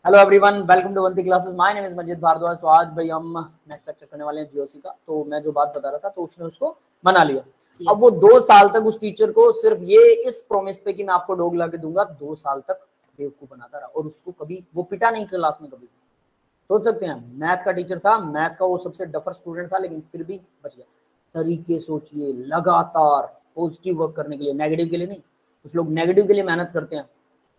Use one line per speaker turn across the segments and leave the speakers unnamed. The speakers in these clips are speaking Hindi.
हेलो एवरीवन, वेलकम टू वंती classes. My name is Majid Bhardwaj. तो आज भाई हम नेक्स्ट लेक्चर करने वाले हैं जीओसी का। तो मैं जो बात बता रहा था तो उसने उसको बना लिया। अब वो 2 साल तक उस टीचर को सिर्फ ये इस प्रॉमिस पे कि मैं आपको डॉग ला के दूंगा, 2 साल तक बेवकूफ बनाता रहा और उसको कभी वो पिटा नहीं क्लास में कभी। सोच सकते हैं, मैथ का टीचर था, मैथ का वो सबसे डफर स्टूडेंट था, लेकिन फिर भी बच गया। तरीके सोचिए, लगातार पॉजिटिव वर्क करने के लिए, नेगेटिव के लिए नहीं। कुछ लोग नेगेटिव के लिए मेहनत करते हैं,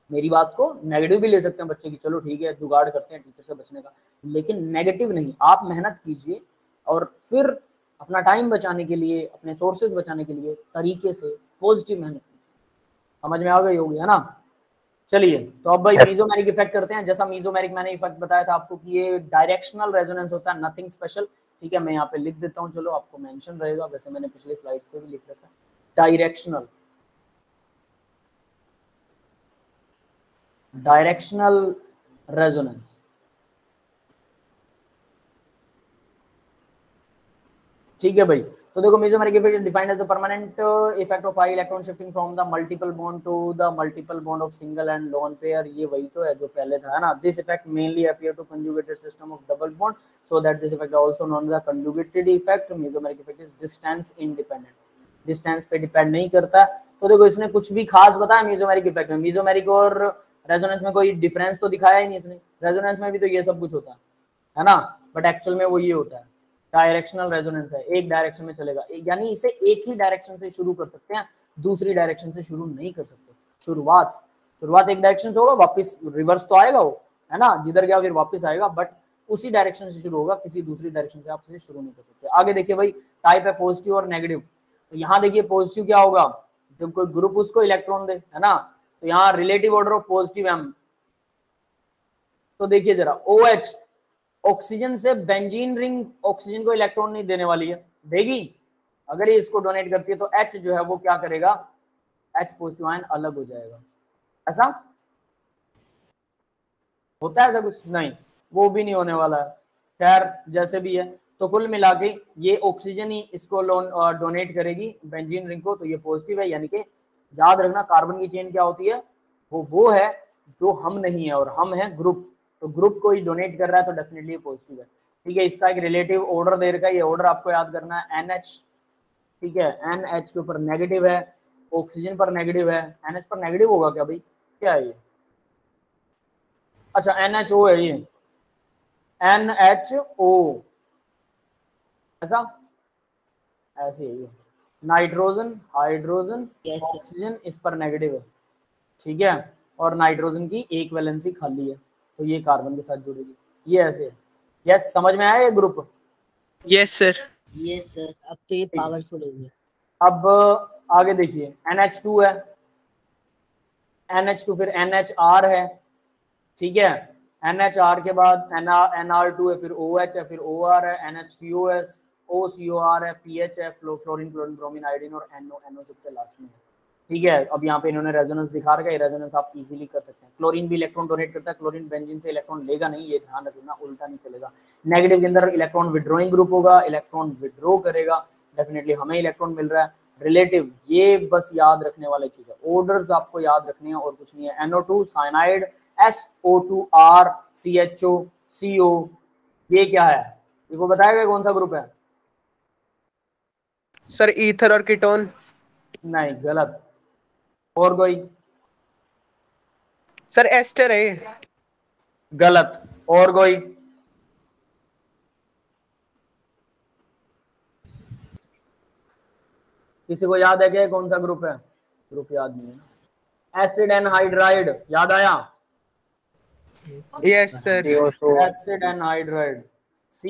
मेरी बात को नेगेटिव भी ले सकते हैं बच्चे की, चलो ठीक है जुगाड़ करते हैं टीचर से बचने का, लेकिन नेगेटिव नहीं। आप मेहनत कीजिए और फिर अपना टाइम बचाने के लिए, अपने सोर्सेज बचाने के लिए तरीके से पॉजिटिव मेहनत कीजिए। समझ में आ गई होगी, है ना। चलिए, तो अब भाई मीजोमेरिक इफेक्ट करते हैं। जैसा मीजोमेरिक मैंने इफेक्ट बताया था आपको कि ये डायरेक्शनल रेजोनेंस होता है, नथिंग स्पेशल। ठीक है, मैं यहाँ पे लिख देता हूँ, चलो आपको मेंशन रहेगा, वैसे मैंने पिछले स्लाइड्स पे भी लिख रखा है। डायरेक्शनल रेजोनेंस, ठीक है भाई। तो देखो, mesomeric effect is defined as the permanent effect of pi electron shifting from the multiple bond to the multiple bond of single and lone pair. ये वही तो है जो पहले था, है ना। This effect mainly appear to conjugated system of double bond, so that this effect also known as the conjugated effect. Mesomeric effect is distance independent, distance पे डिपेंड नहीं करता। तो देखो, इसने कुछ भी खास बताया मेसोमेरिक इफेक्ट में। मेसोमेरिक और रेजोनेंस में कोई डिफरेंस तो दिखाया ही नहीं इसने। रेजोनेंस में भी तो ये सब कुछ होता है ना, बट एक्चुअल में वो ये होता है, डायरेक्शनल रेजोनेंस है, एक डायरेक्शन में चलेगा, यानी इसे एक ही डायरेक्शन से शुरू कर सकते हैं, दूसरी डायरेक्शन से शुरू नहीं कर सकते। शुरुआत एक डायरेक्शन से होगा, वापस रिवर्स तो आएगा वो, है ना, जिधर गया फिर वापस आएगा, बट उसी डायरेक्शन से शुरू होगा, किसी दूसरी डायरेक्शन से आप इसे शुरू नहीं कर सकते। आगे देखिए भाई, टाइप है पॉजिटिव और नेगेटिव। तो यहाँ देखिए पॉजिटिव क्या होगा, जब कोई ग्रुप उसको इलेक्ट्रॉन दे, है ना, तो यहाँ relative order of positive M. तो देखिए जरा, OH ऑक्सीजन से बेंजीन रिंग ऑक्सीजन को इलेक्ट्रॉन नहीं देने वाली है, देगी। अगर ये इसको डोनेट करती है तो H जो है वो क्या करेगा, H पॉजिटिव आयन अलग हो जाएगा। ऐसा होता है, ऐसा कुछ नहीं, वो भी नहीं होने वाला है। खैर जैसे भी है, तो कुल मिला के ये ऑक्सीजन ही इसको डोनेट करेगी बेंजीन रिंग को, तो ये पॉजिटिव है। यानी कि याद रखना, कार्बन की चेन क्या होती है, वो है जो हम नहीं है, और हम है ग्रुप। तो ग्रुप को ही डोनेट कर रहा है तो डेफिनेटली पॉजिटिव है। ठीक है, इसका एक रिलेटिव ऑर्डर दे रखा है, ये ऑर्डर आपको याद करना है, NH। ठीक है, NH के ऊपर नेगेटिव है, ऑक्सीजन पर नेगेटिव है। NH पर नेगेटिव होगा क्या भाई, क्या है ये, अच्छा NHO है ये, NHO, ऐसा ऐसे ही है। नाइट्रोजन, हाइड्रोजन, ऑक्सीजन इस पर नेगेटिव है, ठीक है, और नाइट्रोजन की एक वैलेंसी खाली है, तो ये कार्बन के साथ जुड़ेगी, ये ऐसे है। यस, समझ में आया ये group.
Yes sir,
yes sir, अब तो ये पावरफुल हो गया।
अब आगे देखिए, NH2 है, NH2 फिर NHR है, ठीक है, NHR के बाद NR2 है, फिर OH है, फिर OR है, NHCO है, OCOR है, PH है, फ्लोरीन, क्लोरीन, ब्रोमीन, आयोडीन, और NO सबसे लास्ट में है। ठीक है, अब यहाँ पे इन्होंने रेजोनेंस दिखा रखा है, रेजोनेंस आप इजीली कर सकते हैं। क्लोरीन भी इलेक्ट्रॉन डोनेट करता है, क्लोरीन बेंजीन से इलेक्ट्रॉन लेगा नहीं, ये ध्यान रखना, उल्टा नहीं चलेगा। नेगेटिव के अंदर इलेक्ट्रॉन विड्रॉइंग ग्रुप होगा, इलेक्ट्रॉन विड्रॉ करेगा, डेफिनेटली हमें इलेक्ट्रॉन मिल रहा है। रिलेटिव, ये बस याद रखने वाली चीज है, ऑर्डर्स आपको याद रखने हैं और कुछ नहीं है। NO2 cyanide, SO2R CHO CO, ये क्या है, देखो बताएगा कौन सा ग्रुप है।
सर ईथर और कीटोन।
नहीं, गलत। और कोई,
सर एस्टर है।
गलत। और कोई, किसी को याद है क्या कौन सा ग्रुप है, ग्रुप याद नहीं है। एसिड एनहाइड्राइड, याद आया,
yes sir,
acid anhydride, C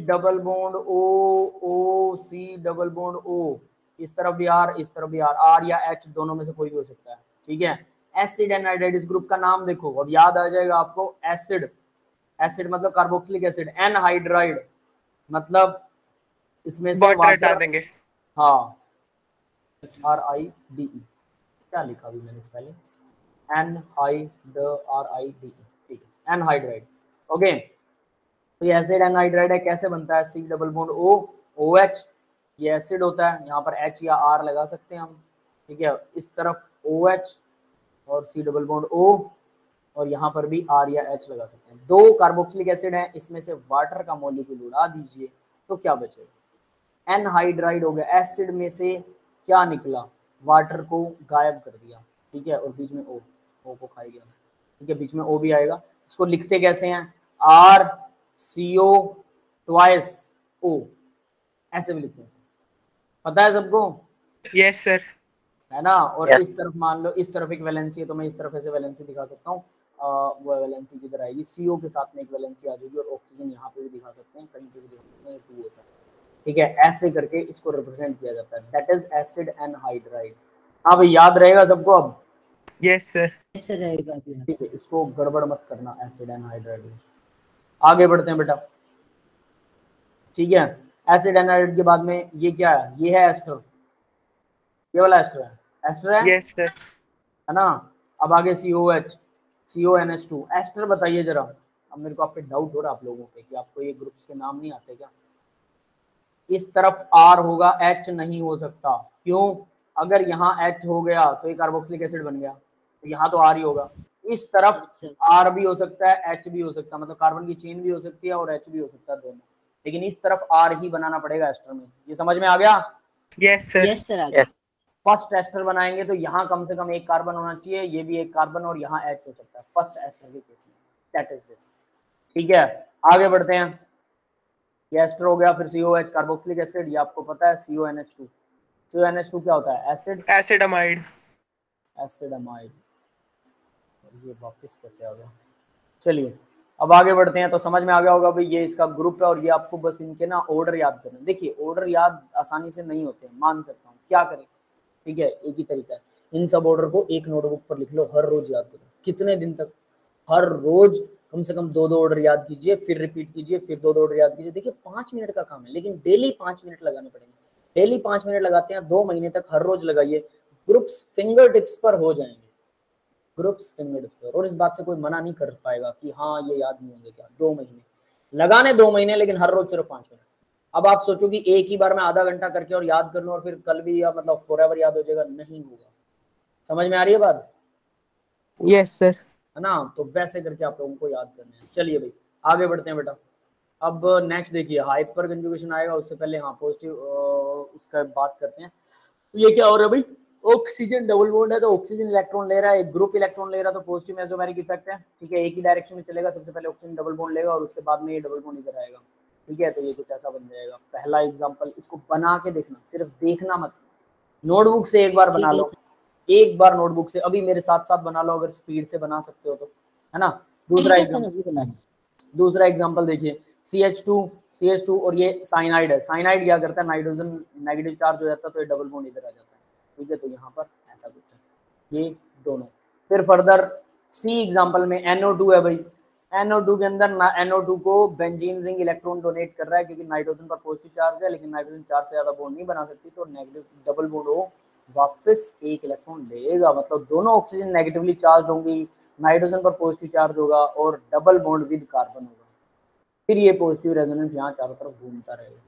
double bond O C double bond O, इस तरफ भी R, इस तरफ भी R या H, दोनों में से कोई भी हो सकता है। ठीक है, एसिड एनहाइड्राइड, इस ग्रुप का नाम देखो, अब याद आ जाएगा आपको। एसिड, एसिड मतलब कार्बोक्सिलिक एसिड, एनहाइड्राइड मतलब इसमें से
वाटर देंगे।
हाँ, RIDE, क्या लिखा अभी मैंने पहले, NHYDRIDE, ठीक है, एनहाइड्राइड। ओके, तो ये एसिड एनहाइड्राइड है, कैसे बनता है, C double bond O OH, ये एसिड होता है, यहाँ पर H या R लगा सकते हैं हम। ठीक है, इस तरफ OH और C डबल बॉन्ड O, और यहाँ पर भी R या H लगा सकते हैं। 2 कार्बोक्सिलिक एसिड हैं, इसमें से वाटर का मॉलिक्यूल उड़ा दीजिए तो क्या बचेगा, एनहाइड्राइड हो गया। एसिड में से क्या निकला, वाटर को गायब कर दिया, ठीक है, और बीच में O को खाई गया, ठीक है, बीच में O भी आएगा। इसको लिखते कैसे हैं, RCO ट्वाइस O, ऐसे भी लिखते हैं, पता है सबको?
Yes sir.
है ना। और
Yes.
इस तरफ मान लो इस तरफ एक वैलेंसी है, तो मैं इस तरफ ऐसे वैलेंसी दिखा सकता हूँ। वो वैलेंसी किधर आएगी, CO के साथ में एक वैलेंसी आ जाएगी, और ऑक्सीजन यहाँ पे भी दिखा सकते हैं, कहीं पे भी दिखा सकते हैं, 2 होता है, ठीक है। ऐसे करके इसको रिप्रेजेंट किया जाता है, दैट इज एसिड एनहाइड्राइड। हाँ भाई, याद रहेगा सबको अब?
Yes sir.
ऐसे रहेगा अभी।
ठीक है, इसको गड़बड़ मत करना, एसिड एनहाइड्राइड। आगे बढ़ते हैं बेटा, ठीक है। एसिड एनहाइड्राइड के बाद में ये क्या है, ये है एस्टर, ये वाला एस्टर है, एस्टर है,
यस सर।
है ना। अब आगे COH, CONH2, एस्टर बताइए जरा। अब मेरे को आप पे डाउट हो रहा है आप लोगों पे कि आपको ये ग्रुप्स के नाम नहीं आते क्या? इस तरफ R होगा, H नहीं हो सकता, क्यों? अगर यहाँ H हो गया तो ये कार्बोक्सिलिक एसिड बन गया, तो यहाँ तो R ही होगा। इस तरफ R भी हो सकता है, H भी हो सकता है, मतलब कार्बन की चेन भी हो सकती है और H भी हो सकता है, दोनों। लेकिन इस तरफ R ही बनाना पड़ेगा एस्टर में, ये समझ में आ गया?
Yes sir.
यस सर, आ गया।
फर्स्ट एस्टर बनाएंगे तो यहाँ कम से कम एक कार्बन होना चाहिए, ये भी एक कार्बन, और यहाँ H हो सकता है फर्स्ट एस्टर के केस में, दैट इज दिस, ठीक है। आगे बढ़ते हैं, ये एस्टर हो गया, फिर COH कार्बोक्सिलिक एसिड, ये आपको पता है, CONH2, CONH2 क्या होता है, एसिड,
एसिडमाइड।
एसिडमाइड। ये वापस कैसे आ गया, चलिए अब आगे बढ़ते हैं। तो समझ में आ गया होगा भाई, ये इसका ग्रुप है, और ये आपको बस इनके ना ऑर्डर याद करना है। देखिए ऑर्डर याद आसानी से नहीं होते हैं, मान सकता हूँ, क्या करें, ठीक है, एक ही तरीका है, इन सब ऑर्डर को एक नोटबुक पर लिख लो, हर रोज याद करो, कितने दिन तक, हर रोज कम से कम 2-2 ऑर्डर याद कीजिए, फिर रिपीट कीजिए, फिर 2-2 ऑर्डर याद कीजिए। देखिए 5 मिनट का काम है, लेकिन डेली 5 मिनट लगाने पड़ेंगे। डेली 5 मिनट लगाते हैं, 2 महीने तक हर रोज लगाइए, ग्रुप्स फिंगर टिप्स पर हो जाएंगे, ग्रुप्स फिंगर टिप्स पर। और इस बात से कोई मना नहीं कर पाएगा कि हाँ ये याद नहीं होंगे क्या, 2 महीने लगाने, 2 महीने, लेकिन हर रोज सिर्फ 5 मिनट। अब आप सोचो कि एक ही बार में आधा घंटा करके और याद कर लूं और फिर कल भी या मतलब फॉरएवर याद हो जाएगा, नहीं होगा। समझ में आ रही है बात?
Yes sir.
है ना। तो वैसे करके आप लोगों को याद करना है। चलिए भाई आगे बढ़ते हैं बेटा। अब नेक्स्ट देखिए, हाइपर कंजुगेशन आएगा, उससे पहले हाँ पॉजिटिव उसका बात करते हैं। तो ये क्या हो रहा है भाई, ऑक्सीजन डबल बॉन्ड है, तो ऑक्सीजन इलेक्ट्रॉन ले रहा है, एक ग्रुप इलेक्ट्रॉन ले रहा है, तो पॉजिटिव मेसोमेरिक इफेक्ट है, ठीक है। एक ही डायरेक्शन में चलेगा, सबसे पहले ऑक्सीजन डबल बॉन्ड लेगा और उसके बाद में ये डबल बॉन्ड इधर आएगा, ठीक है। तो ये कुछ ऐसा बन जाएगा। पहला एग्जांपल, इसको बना के देखना, सिर्फ देखना मत, नोटबुक से एक बार बना लो, एक बार नोटबुक से अभी मेरे साथ साथ बना लो, अगर स्पीड से बना सकते हो तो, है ना। दूसरा एग्जांपल देखिए, CH2 और ये साइनाइड है। साइनाइड क्या करता है, नाइट्रोजन नेगेटिव चार्ज हो जाता है तो ये डबल बॉन्ड इधर आ जाता है, ठीक है। तो यहाँ पर ऐसा कुछ है, ये दोनों। फिर फर्दर सी एग्जांपल में NO2 है भाई, NO2 के अंदर NO2 को बेंजीन रिंग इलेक्ट्रॉन डोनेट कर रहा है, क्योंकि नाइट्रोजन पर पॉजिटिव चार्ज है, लेकिन नाइट्रोजन 4 से ज्यादा बॉन्ड नहीं बना सकती, तो नेगेटिव डबल बॉन्ड हो वापस एक इलेक्ट्रॉन लेगा, मतलब दोनों ऑक्सीजन नेगेटिवली चार्ज होंगी, नाइट्रोजन पर पॉजिटिव चार्ज होगा और डबल बॉन्ड विद कार्बन होगा। फिर ये पॉजिटिव रेजोनेंस यहाँ चारों तरफ घूमता रहेगा,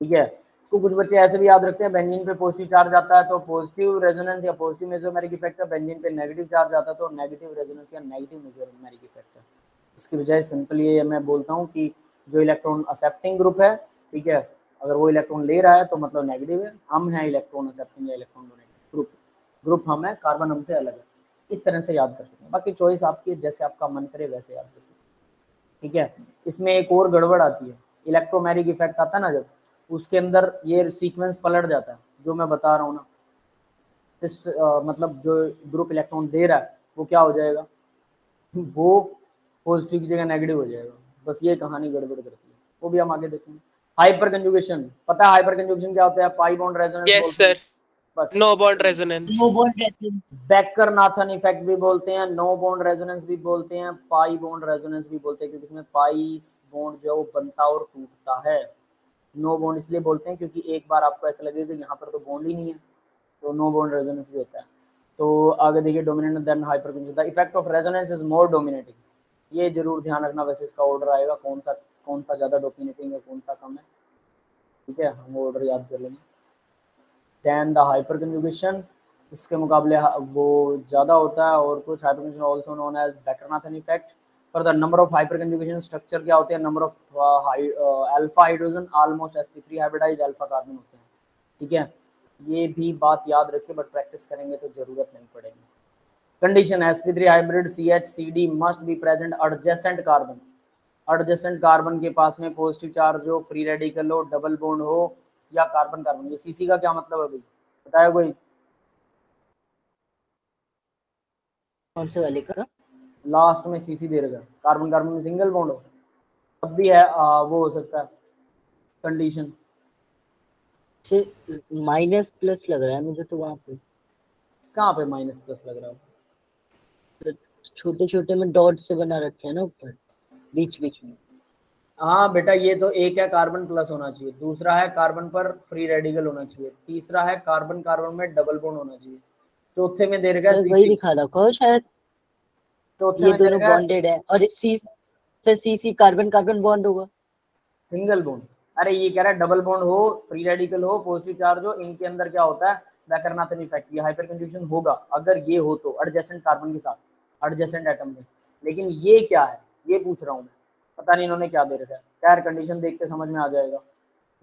ठीक है। इसको कुछ बच्चे ऐसे भी याद रखते हैं, बेंजीन पे पॉजिटिव चार्ज आता है तो पॉजिटिव रेजोनेंस या पॉजिटिव मेसोमेरिक इफेक्ट है, बेंजीन पे नेगेटिव चार्ज आता है तो नेगेटिव रेजोनेंस या नेगेटिव मेसोमेरिक इफेक्ट है। इसके बजाय सिंपल ये मैं बोलता हूँ कि जो इलेक्ट्रॉन एक्सेप्टिंग ग्रुप है, ठीक है, अगर वो इलेक्ट्रॉन ले रहा है तो मतलब नेगेटिव है, हम हैं इलेक्ट्रॉन एक्सेप्टिंग या इलेक्ट्रॉन डोनेटिंग ग्रुप हम है, कार्बन हमसे अलग है। इस तरह से याद कर सकते हैं, बाकी चॉइस आपकी है, जैसे आपका मन करे वैसे याद कर सकते हैं, ठीक है। इसमें एक और गड़बड़ आती है, इलेक्ट्रोमेरिक इफेक्ट आता है ना जब, उसके अंदर ये सीक्वेंस पलट जाता है, जो मैं बता रहा हूँ ना, इस मतलब जो ग्रुप इलेक्ट्रॉन दे रहा है वो क्या हो जाएगा, वो पॉजिटिव की जगह नेगेटिव हो जाएगा, बस ये कहानी गड़बड़ करती है, वो भी हम आगे देखेंगे। हाइपर कंजुगेशन, पता है हाइपर कंजुगेशन क्या होता है, pi bond resonance
yes sir. No bond resonance.
Baker Nathan effect भी बोलते हैं, नो बॉन्ड रेजोनेंस भी बोलते हैं, पाई बॉन्ड रेजोनेंस भी बोलते हैं, क्योंकि इसमें पाई बॉन्ड जो बनता और टूटता है। नो बॉन्ड इसलिए बोलते हैं क्योंकि एक बार आपको ऐसा लगेगा कि यहाँ पर तो बॉन्ड ही नहीं है, तो नो बॉन्ड रेजोनेंस भी होता है। तो आगे देखिए, dominant then hyperconjugation, the effect of resonance is more dominating, ये जरूर ध्यान रखना, वैसे इसका ऑर्डर आएगा कौन सा ज्यादा डोमिनेटिंग है, कौन सा कम है, ठीक है, हम ऑर्डर याद कर लेंगे। Then the hyperconjugation इसके मुकाबले वो ज़्यादा होता है। और कुछ hyperconjugation also known as Baker Nathan effect. For the number of hyperconjugation structure क्या होते हैं, number of alpha hydrogen almost sp3 hybridize alpha carbon होते हैं। ठीक है, ये भी बात याद रखिए, बट प्रैक्टिस करेंगे तो जरूरत नहीं पड़ेगी। Condition sp3 hybrid CH/CD must be present adjacent carbon, adjacent carbon के पास में पॉजिटिव चार्ज हो, फ्री रेडिकल हो, डबल बॉन्ड हो या कार्बन कार्बन। ये सीसी का क्या मतलब है भाई, बताया कोई?
कौन से वाले का?
लास्ट में सीसी दे रखा है, कार्बन कार्बन में सिंगल बॉन्ड हो तब भी है वो हो सकता है कंडीशन।
माइनस प्लस लग रहा है मुझे तो वहां पे।
कहाँ पे माइनस प्लस लग रहा है?
छोटे छोटे में डॉट से बना रखे हैं ना ऊपर बीच बीच में।
हाँ बेटा, ये तो एक है कार्बन प्लस होना चाहिए, दूसरा है कार्बन पर फ्री रेडिकल होना चाहिए, तीसरा है कार्बन कार्बन में डबल बॉन्ड होना चाहिए, चौथे में दे रखा है
वही
सीसी,
दिखा रखा हो शायद।
चौथे
ये
में दे
दोनों
रखा है
बॉन्डेड है और सी सर सी कार्बन कार्बन बॉन्ड होगा।
Single bond. अरे ये कह रहा है डबल बॉन्ड हो, फ्री रेडिकल हो, पॉजिटिव चार्ज हो, इनके अंदर क्या होता है बैकरनाथन इफेक्ट, ये हाइपरकंजुगेशन होगा अगर ये हो तो एडजेसेंट कार्बन के साथ, एडजेसेंट एटम में। लेकिन ये क्या है ये पूछ रहा हूँ मैं, पता नहीं इन्होंने क्या दे रखा है। खैर कंडीशन देख के समझ में आ जाएगा,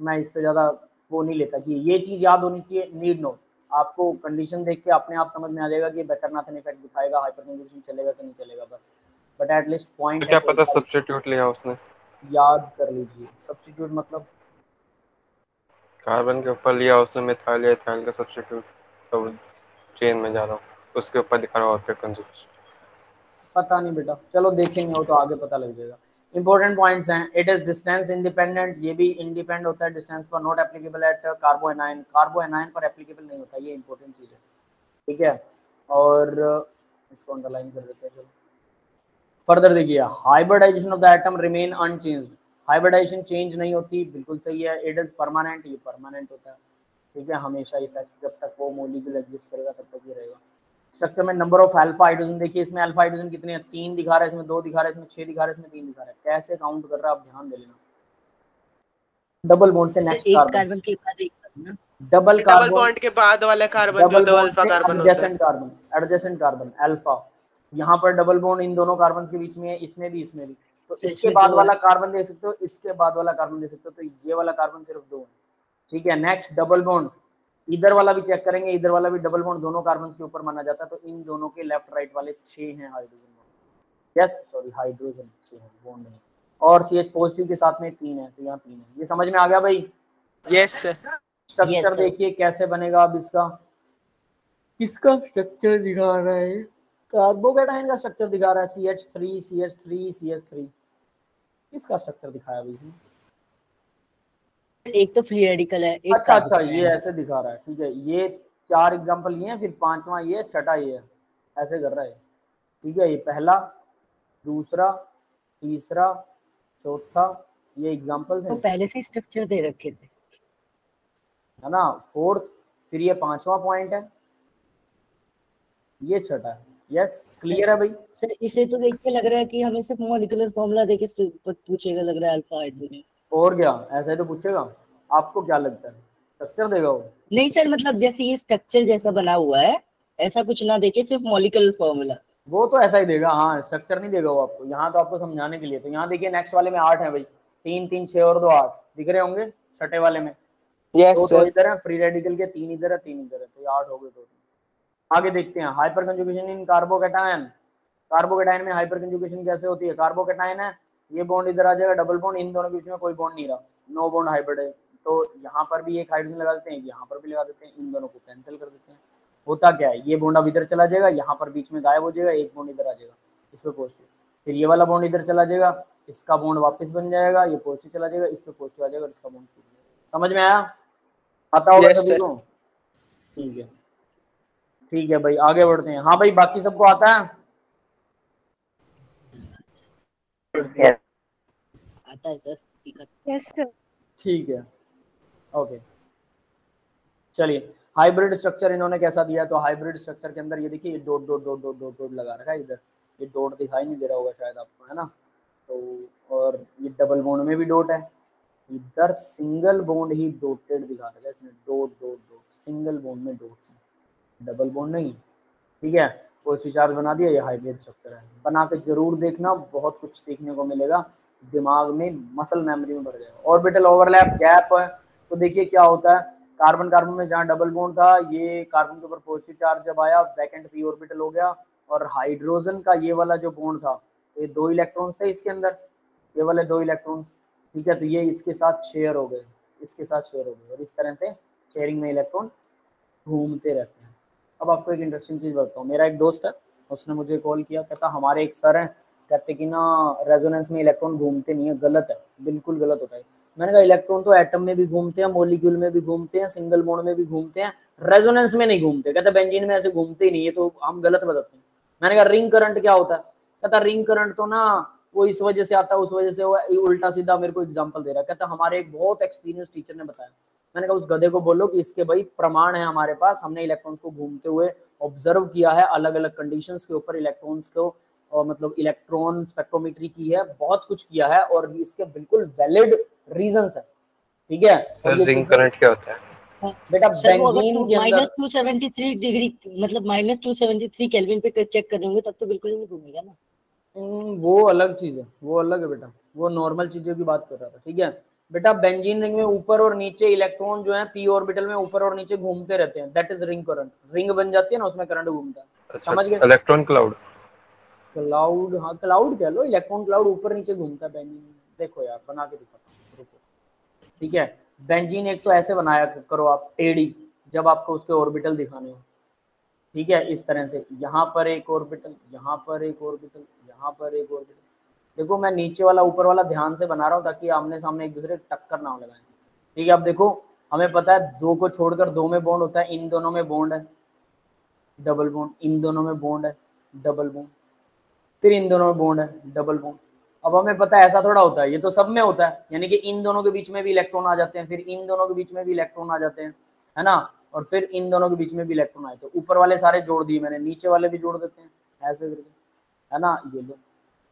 मैं इस पे ज़्यादा वो नहीं लेता कि ये चीज़ याद होनी चाहिए, नीड नो। आपको कंडीशन देख के अपने आप समझ में आ जाएगा कि बैकरनाथन इफेक्ट दिखाएगा, हाइपरकंजुगेशन चलेगा कि नहीं चलेगा बस। बट एटलीस्ट पॉइंट
तो
है
क्या
कि एक
पता
बार
सब्स्टिट्यूट लिया उसने,
याद कर लीजिए। सब्स्टिट्यूट मतलब
कार्बन के ऊपर लिया उसने मिथाइल या इथाइल का सब्स्टिट्यूट, तो चेन में जा रहा हूँ उसके ऊपर दिखा रहा हूँ कंजुगेशन।
पता नहीं बेटा, चलो देखेंगे वो तो आगे पता लग जाएगा। इंपॉर्टेंट पॉइंट्स हैं, इट इज डिस्टेंस इंडिपेंडेंट, ये भी इंडिपेंडेंट होता है डिस्टेंस पर, नॉट एप्लीकेबल एट कार्बोएनाइन, कार्बोएनाइन पर एप्लीकेबल नहीं होता, ये इंपॉर्टेंट चीज है। ठीक है, और इसको अंडरलाइन कर देते हैं। चलो फर्दर देखिए, hybridisation of the atom remain unchanged, hybridisation change नहीं होती, बिल्कुल सही है। इट इज परमानेंट, ये परमानेंट होता है। ठीक है, हमेशा इफेक्ट जब तक वो मॉलिक्यूल एग्जिस्ट करेगा तब तक ये रहेगा। स्ट्रक्चर में नंबर ऑफ अल्फा हाइड्रोजन देखिए, इसमें अल्फा हाइड्रोजन कितने हैं, 3 दिखा रहा है, इसमें 2 दिखा रहा है, इसमें 6 दिखा रहा है, इसमें 3 दिखा रहा है। कैसे काउंट कर रहा है आप ध्यान दे लेना। डबल बॉन्ड से
सर
नेक्स्ट
एक
कार्बन,
कार्बन के बाद एक कार्बन ना।
डबल
डबल
कार्बन,
बॉन्ड के बाद वाला कार्बन जो
डबल
दो
बॉन्ड
अल्फा
से
कार्बन होता है।
Adjacent carbon, adjacent carbon alpha, यहाँ पर डबल बॉन्ड इन दोनों कार्बन के बीच में है, इसमें भी इसमें भी। तो
सर
इसके
इसमें
बाद
2 है।
वाला कार्बन दे सकते हो, इसके बाद वाला कार्बन दे सकते हो, तो ये वाला कार्बन सिर्फ 2 है। ठीक है, नेक्स्ट डबल बॉन्ड, इधर वाला भी चेक करेंगे, इधर वाला भी डबल बॉन्ड दोनों कार्बन के ऊपर माना जाता है, तो इन दोनों के लेफ्ट राइट वाले 6 हैं हाइड्रोजन, यस सॉरी हाइड्रोजन 6 है, बॉन्ड नहीं। और CH पॉजिटिव के साथ में 3 है, तो यहाँ 3 है। ये समझ में आ गया भाई?
Yes sir.
Structure
yes sir.
देखिए कैसे बनेगा अब इसका, किसका स्ट्रक्चर दिखा रहा है, कार्बोकेटाइन का स्ट्रक्चर दिखा रहा है, CH3 CH3 CH3, किसका स्ट्रक्चर दिखाया भाई इसने?
एक तो फ्री रेडिकल है, एक
अच्छा अच्छा, ये
कार्बोकेटाइन है।
ऐसे दिखा रहा है। ठीक है, ये 4 एग्जांपल लिए हैं, फिर 5वां ये, छठा ये है, ऐसे कर रहा है। ठीक है, ये पहला, दूसरा, तीसरा, चौथा, ये एग्जांपल्स
तो
हैं,
पहले से स्ट्रक्चर दे रखे थे
है ना। फोर्थ, फिर ये 5वां पॉइंट है, ये छठा है। Yes
sir.
क्लियर है भाई?
सर इसे तो देख के लग रहा है कि हमें सिर्फ मॉलिक्यूलर फॉर्मूला देके पूछेगा लग रहा है अल्फा हाइड्रोजन।
और क्या, ऐसा ही तो पूछेगा। आपको क्या लगता है स्ट्रक्चर देगा वो?
नहीं सर, मतलब जैसे ये स्ट्रक्चर जैसा बना हुआ है ऐसा कुछ ना देके सिर्फ मॉलिक्यूलर फॉर्मूला।
वो तो ऐसा ही देगा, हाँ स्ट्रक्चर नहीं देगा वो आपको, यहाँ तो आपको समझाने के लिए। तो यहाँ देखिए नेक्स्ट वाले में 8 है भाई, 3 3 6 और 2 8 दिख रहे होंगे छठे वाले में।
यस
दो
सर।
इधर है फ्री रेडिकल के, 3 इधर है 3 इधर है, तो ये 8 हो गए टोटल। आगे देखते हैं हाइपर कंजुगेशन इन कार्बोकेटायन। कार्बोकेटायन में हाइपर कंजुगेशन कैसे होती है? कार्बोकेटायन है, ये बॉन्ड इधर आ जाएगा, डबल बॉन्ड, इन दोनों के बीच में कोई बॉन्ड नहीं रहा, नो बॉन्ड हाइब्रिड है, तो यहाँ पर भी एक हाइड्रोजन लगा देते हैं, यहाँ पर भी लगा देते हैं, इन दोनों को कैंसिल कर देते हैं। होता क्या है, ये बॉन्ड अब इधर चला जाएगा, यहाँ पर बीच में गायब हो जाएगा, एक बॉन्ड इधर आ जाएगा, इस पे पॉजिटिव, फिर ये वाला बॉन्ड इधर चला जाएगा, इसका बॉन्ड वापस बन जाएगा, ये पॉजिटिव चला जाएगा, इस पे पॉजिटिव आ जाएगा, इसका बॉन्ड छूट जाएगा। समझ में आया? आता होगा
यस
सभी
सर।
को? ठीक है, ठीक है भाई आगे बढ़ते हैं। हाँ भाई बाकी सबको आता है?
आता है सर, सीखा।
Yes sir.
ठीक है, ओके चलिए। हाइब्रिड स्ट्रक्चर इन्होंने कैसा दिया, तो हाइब्रिड स्ट्रक्चर के अंदर ये देखिए, ये dot dot dot dot dot dot लगा रखा है इधर, ये डॉट दिखाई नहीं दे रहा होगा शायद आपको, है ना। तो और ये डबल बॉन्ड में भी डॉट है, इधर सिंगल बॉन्ड ही डॉटेड दिखा रखा है इसमें, dot dot dot, single bond में डॉट्स हैं। डबल बॉन्ड नहीं, ठीक है, पॉजिटिव चार्ज बना दिया, ये हाइब्रिड स्ट्रक्चर है। बना के जरूर देखना, बहुत कुछ सीखने को मिलेगा, दिमाग में मसल मेमोरी में भर जाएगा। ऑर्बिटल ओवरलैप गैप है, तो देखिए क्या होता है, कार्बन कार्बन में जहाँ डबल बॉन्ड था, ये कार्बन के ऊपर पॉजिटिव चार्ज जब आया वैकेंट पी ऑर्बिटल हो गया, और हाइड्रोजन का ये वाला जो बॉन्ड था, ये 2 इलेक्ट्रॉन्स थे इसके अंदर, ये वाले 2 इलेक्ट्रॉन्स, ठीक है, तो ये इसके साथ शेयर हो गए, इसके साथ शेयर हो गए, और इस तरह से शेयरिंग में इलेक्ट्रॉन घूमते रहते हैं। अब आपको एक इंटरेस्टिंग चीज बताता हूँ, मेरा एक दोस्त है, उसने मुझे कॉल किया, कहता हमारे एक सर हैं, कहते कि ना रेजोनेंस में इलेक्ट्रॉन घूमते नहीं है, गलत है, बिल्कुल गलत होता है। मैंने कहा इलेक्ट्रॉन तो एटम में भी घूमते हैं, मॉलिक्यूल में भी घूमते हैं, सिंगल बॉन्ड में भी घूमते हैं, रेजोनेंस में नहीं घूमते। कहता बेंजीन में ऐसे घूमते ही नहीं है, तो हम गलत बताते हैं। मैंने कहा रिंग करंट क्या होता है? कहता रिंग करंट तो ना वो इस वजह से आता है, उस वजह से वो उल्टा सीधा मेरे को एग्जांपल दे रहा है। कहता हमारे एक बहुत एक्सपीरियंस टीचर ने बताया। मैंने कहा उस गधे को बोलो कि इसके भाई प्रमाण है हमारे पास, हमने इलेक्ट्रॉन्स को घूमते हुए ऑब्जर्व किया है, अलग अलग कंडीशंस के ऊपर इलेक्ट्रॉन्स को, और मतलब इलेक्ट्रॉन स्पेक्ट्रोमेट्री की है, बहुत कुछ किया है, और इसके बिल्कुल वैलिड रीजंस है, ठीक है।
सर रिंग करंट क्या होता है?
बेटा
सर वो अगर
बेंजीन के अंदर
-273 डिग्री मतलब -273 केल्विन पे चेक कर होंगे तब तो बिल्कुल ही नहीं घूमेगा ना।
वो अलग चीज है, वो अलग है बेटा, वो नॉर्मल चीजों की बात कर रहा था, ठीक है बेटा। बेंजीन रिंग में ऊपर और नीचे इलेक्ट्रॉन जो है पी ऑर्बिटल में ऊपर और नीचे घूमते रहते हैं, that is ring current. Ring बन जाती है ना, उसमें करंट घूमता है।
अच्छा,
समझ गए?
Electron cloud.
क्लाउड, हाँ क्लाउड कह लो, इलेक्ट्रॉन क्लाउड ऊपर नीचे घूमता है बेंजीन। देखो यार बना के दिखाता हूँ, रुको, ठीक है। बेंजीन एक तो ऐसे बनाया करो आप टेढ़ी, जब आपको उसके ऑर्बिटल दिखाने हो, ठीक है, इस तरह से, यहाँ पर एक ऑर्बिटल, यहाँ पर एक ऑर्बिटल, यहाँ पर एक ऑर्बिटल। देखो मैं नीचे वाला ऊपर वाला ध्यान से बना रहा हूँ ताकि आमने सामने एक दूसरे टक्कर ना लगाएं, ठीक है। अब देखो हमें पता है 2 को छोड़कर 2 में बॉन्ड होता है, इन दोनों में बॉन्ड है, डबल बॉन्ड, इन दोनों में बॉन्ड है, डबल बॉन्ड, फिर इन दोनों में बॉन्ड है, डबल बॉन्ड। अब हमें पता है ऐसा थोड़ा होता है, ये तो सब में होता है, यानी कि इन दोनों के बीच में भी इलेक्ट्रॉन आ जाते हैं, फिर इन दोनों के बीच में भी इलेक्ट्रॉन आ जाते हैं, है ना, और फिर इन दोनों के बीच में भी इलेक्ट्रॉन आए। तो ऊपर वाले सारे जोड़ दिए मैंने, नीचे वाले भी जोड़ देते हैं ऐसे करके, है ना। ये लो,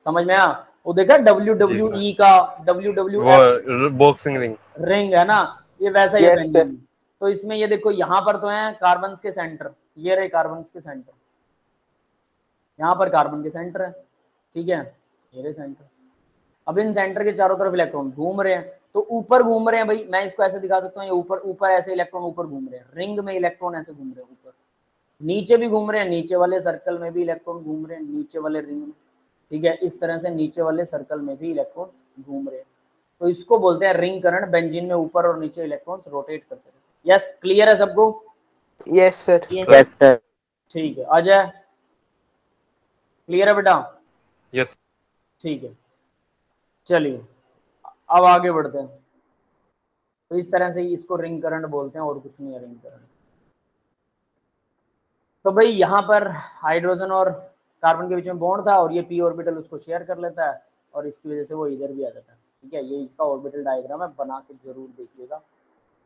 समझ में आया? वो देखा WWE का WWF
बॉक्सिंग रिंग
रिंग है ना, ये वैसा ही है
Yes,
बेंजीन। तो इसमें ये देखो यहाँ पर तो है कार्बन के सेंटर, ये रहे कार्बन के सेंटर, यहाँ पर कार्बन के सेंटर है, ठीक है, ये रहे सेंटर। अब इन सेंटर के चारों तरफ इलेक्ट्रॉन घूम रहे हैं, तो ऊपर घूम रहे हैं भाई, मैं इसको ऐसे दिखा सकता हूँ, ये ऊपर ऊपर ऐसे इलेक्ट्रॉन ऊपर घूम रहे हैं, रिंग में इलेक्ट्रॉन ऐसे घूम रहे हैं ऊपर, नीचे भी घूम रहे हैं, नीचे वाले सर्कल में भी इलेक्ट्रॉन घूम रहे हैं, नीचे वाले रिंग में, ठीक है, इस तरह से नीचे वाले सर्कल में भी इलेक्ट्रॉन घूम रहे हैं। तो इसको बोलते हैं रिंग करंट। बेंजीन में ऊपर और नीचे इलेक्ट्रॉन्स रोटेट करते हैं। यस, क्लियर है सबको?
yes sir,
Yes,
sir.
ठीक है, आ जाए, क्लियर है बेटा?
यस।
ठीक है, चलिए अब आगे बढ़ते हैं। तो इस तरह से इसको रिंग करंट बोलते हैं, और कुछ नहीं है रिंग करंट। तो भाई यहाँ पर हाइड्रोजन और कार्बन के बीच में बॉन्ड था, और ये पी ऑर्बिटल उसको शेयर कर लेता है, और इसकी वजह से वो इधर भी आ जाता है, ठीक है। ये इसका ऑर्बिटल डायग्राम है, बना के जरूर देखिएगा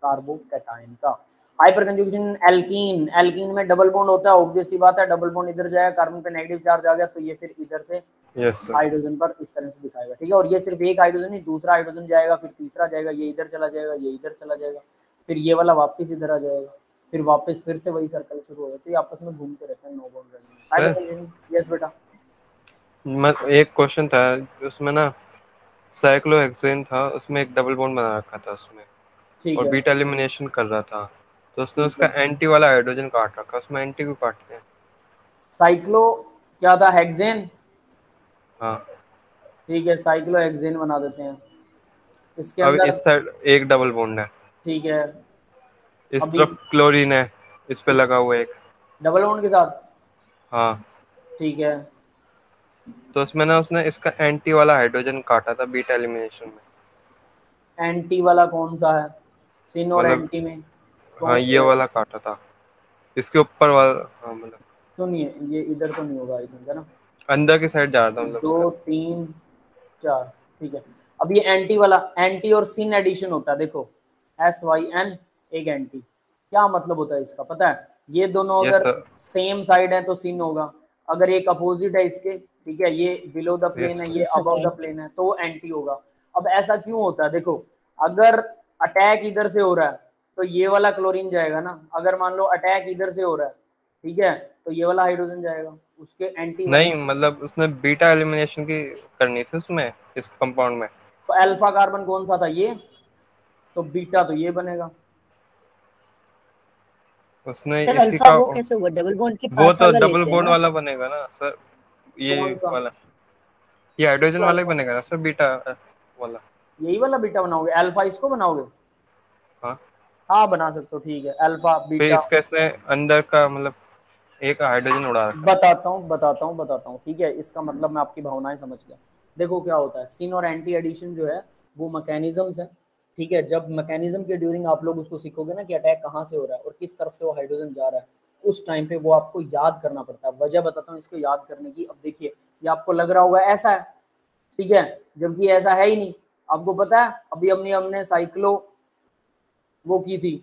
कार्बोकैटायन का। हाइपर कंजुगेशन एल्कीन, एल्कीन में डबल बॉन्ड होता है, ऑब्वियस सी बात है, डबल बॉन्ड इधर जाएगा, कार्बन पे नेगेटिव चार्ज आ गया, तो ये फिर इधर से
यस सर।
हाइड्रोजन पर इस तरह से दिखाएगा, ठीक है। और ये सिर्फ एक हाइड्रोजन नहीं, दूसरा हाइड्रोजन जाएगा, फिर तीसरा जाएगा, ये इधर चला जाएगा, ये इधर चला जाएगा, फिर ये वाला वापस इधर आ जाएगा, फिर वापस फिर से वही सर्कल शुरू हो जाता है, तो ये आपस में घूमते रहते हैं, नो बॉन्ड रेजोनेंस। यस बेटा।
एक क्वेश्चन था उसमें ना, साइक्लोहेक्सेन था, उसमें एक डबल बॉन्ड बना रखा था उसमें,
ठीक
और
है,
बीटा एलिमिनेशन कर रहा था, तो उसने
ठीक
उसका
है।
एंटी वाला हाइड्रोजन काट रखा, उसमें एंटी को काटते हैं।
साइक्लो क्या था? हेक्सेन,
हाँ।
ठीक है, साइक्लो हेक्सेन बना देते हैं इसके
अब
अंदर,
इस साइड एक डबल बॉन्ड है,
ठीक है।
इस
अभी
तरफ क्लोरीन है, इस पे लगा हुआ एक।
डबल बॉन्ड के साथ,
हाँ,
ठीक है।
तो उसमें ना उसने इसका एंटी वाला हाइड्रोजन काटा था बीटा एलिमिनेशन में।
एंटी वाला कौन सा है? सिन और
मतलब
एंटी में
हाँ,
कौन
ये
सा?
वाला काटा था, इसके ऊपर वाला। हाँ मतलब
सुनिए, ये इधर तो नहीं होगा आई थिंक, है ना।
अंदर की साइड जा रहा था, मतलब
2
उसका।
3 4, ठीक है। अब ये एंटी वाला, एंटी और सिन एडिशन होता है, देखो SYN, एक एंटी, क्या मतलब होता है इसका पता है? ये दोनों
यस
अगर
सर।
सेम साइड है तो सिन होगा, अगर एक अपोजिट है इसके, ठीक है, ये बिलो द प्लेन
यस
है,
सर।
ये अबव द प्लेन है, तो एंटी होगा। अब ऐसा क्यों होता है? देखो अगर अटैक इधर से हो रहा है तो ये वाला क्लोरीन जाएगा ना, अगर मान लो अटैक इधर से हो रहा है ठीक है, तो ये वाला हाइड्रोजन जाएगा, उसके एंटी
नहीं मतलब उसने बीटा एलिमिनेशन की करनी थी उसमें, इस कंपाउंड में।
तो अल्फा कार्बन कौन सा था, ये, तो बीटा तो ये बनेगा।
उसने
सर
इसी
अल्फा
का,
वो कैसे हुआ, डबल बॉन्ड के
वो
पास
तो
वाला
डबल
लेते हैं
बॉन्ड
ना?
वाला बनेगा ना सर, ये
कौन सा,
वाला, ये हाइड्रोजन वाला ही
अल्फा,
बनेगा ना सर, बीटा वाला।
यही वाला बीटा बनाओगे, अल्फा इसको बनाओगे?
हाँ,
हाँ बना सकते हो, ठीक है, अल्फा
फिर
बीटा।
इसका इसने अंदर का मतलब एक हाइड्रोजन उड़ा रखा है।
बताता हूँ, ठीक है, इसका मतलब मैं आपकी भावनाएं समझ गया। देखो क्या होता है, सिन और एंटी एडिशन जो है वो मैकेनिज्म्स है, ठीक है। जब मैकेनिज्म के ड्यूरिंग आप लोग उसको सीखोगे ना कि अटैक कहाँ से हो रहा है और किस तरफ से वो हाइड्रोजन जा रहा है, उस टाइम पे वो आपको याद करना पड़ता है। वजह बताता हूँ इसको याद करने की। अब देखिए, ये आपको लग रहा होगा ऐसा है, ठीक है, जबकि ऐसा है ही नहीं। आपको पता है अभी हमने साइक्लो वो की थी,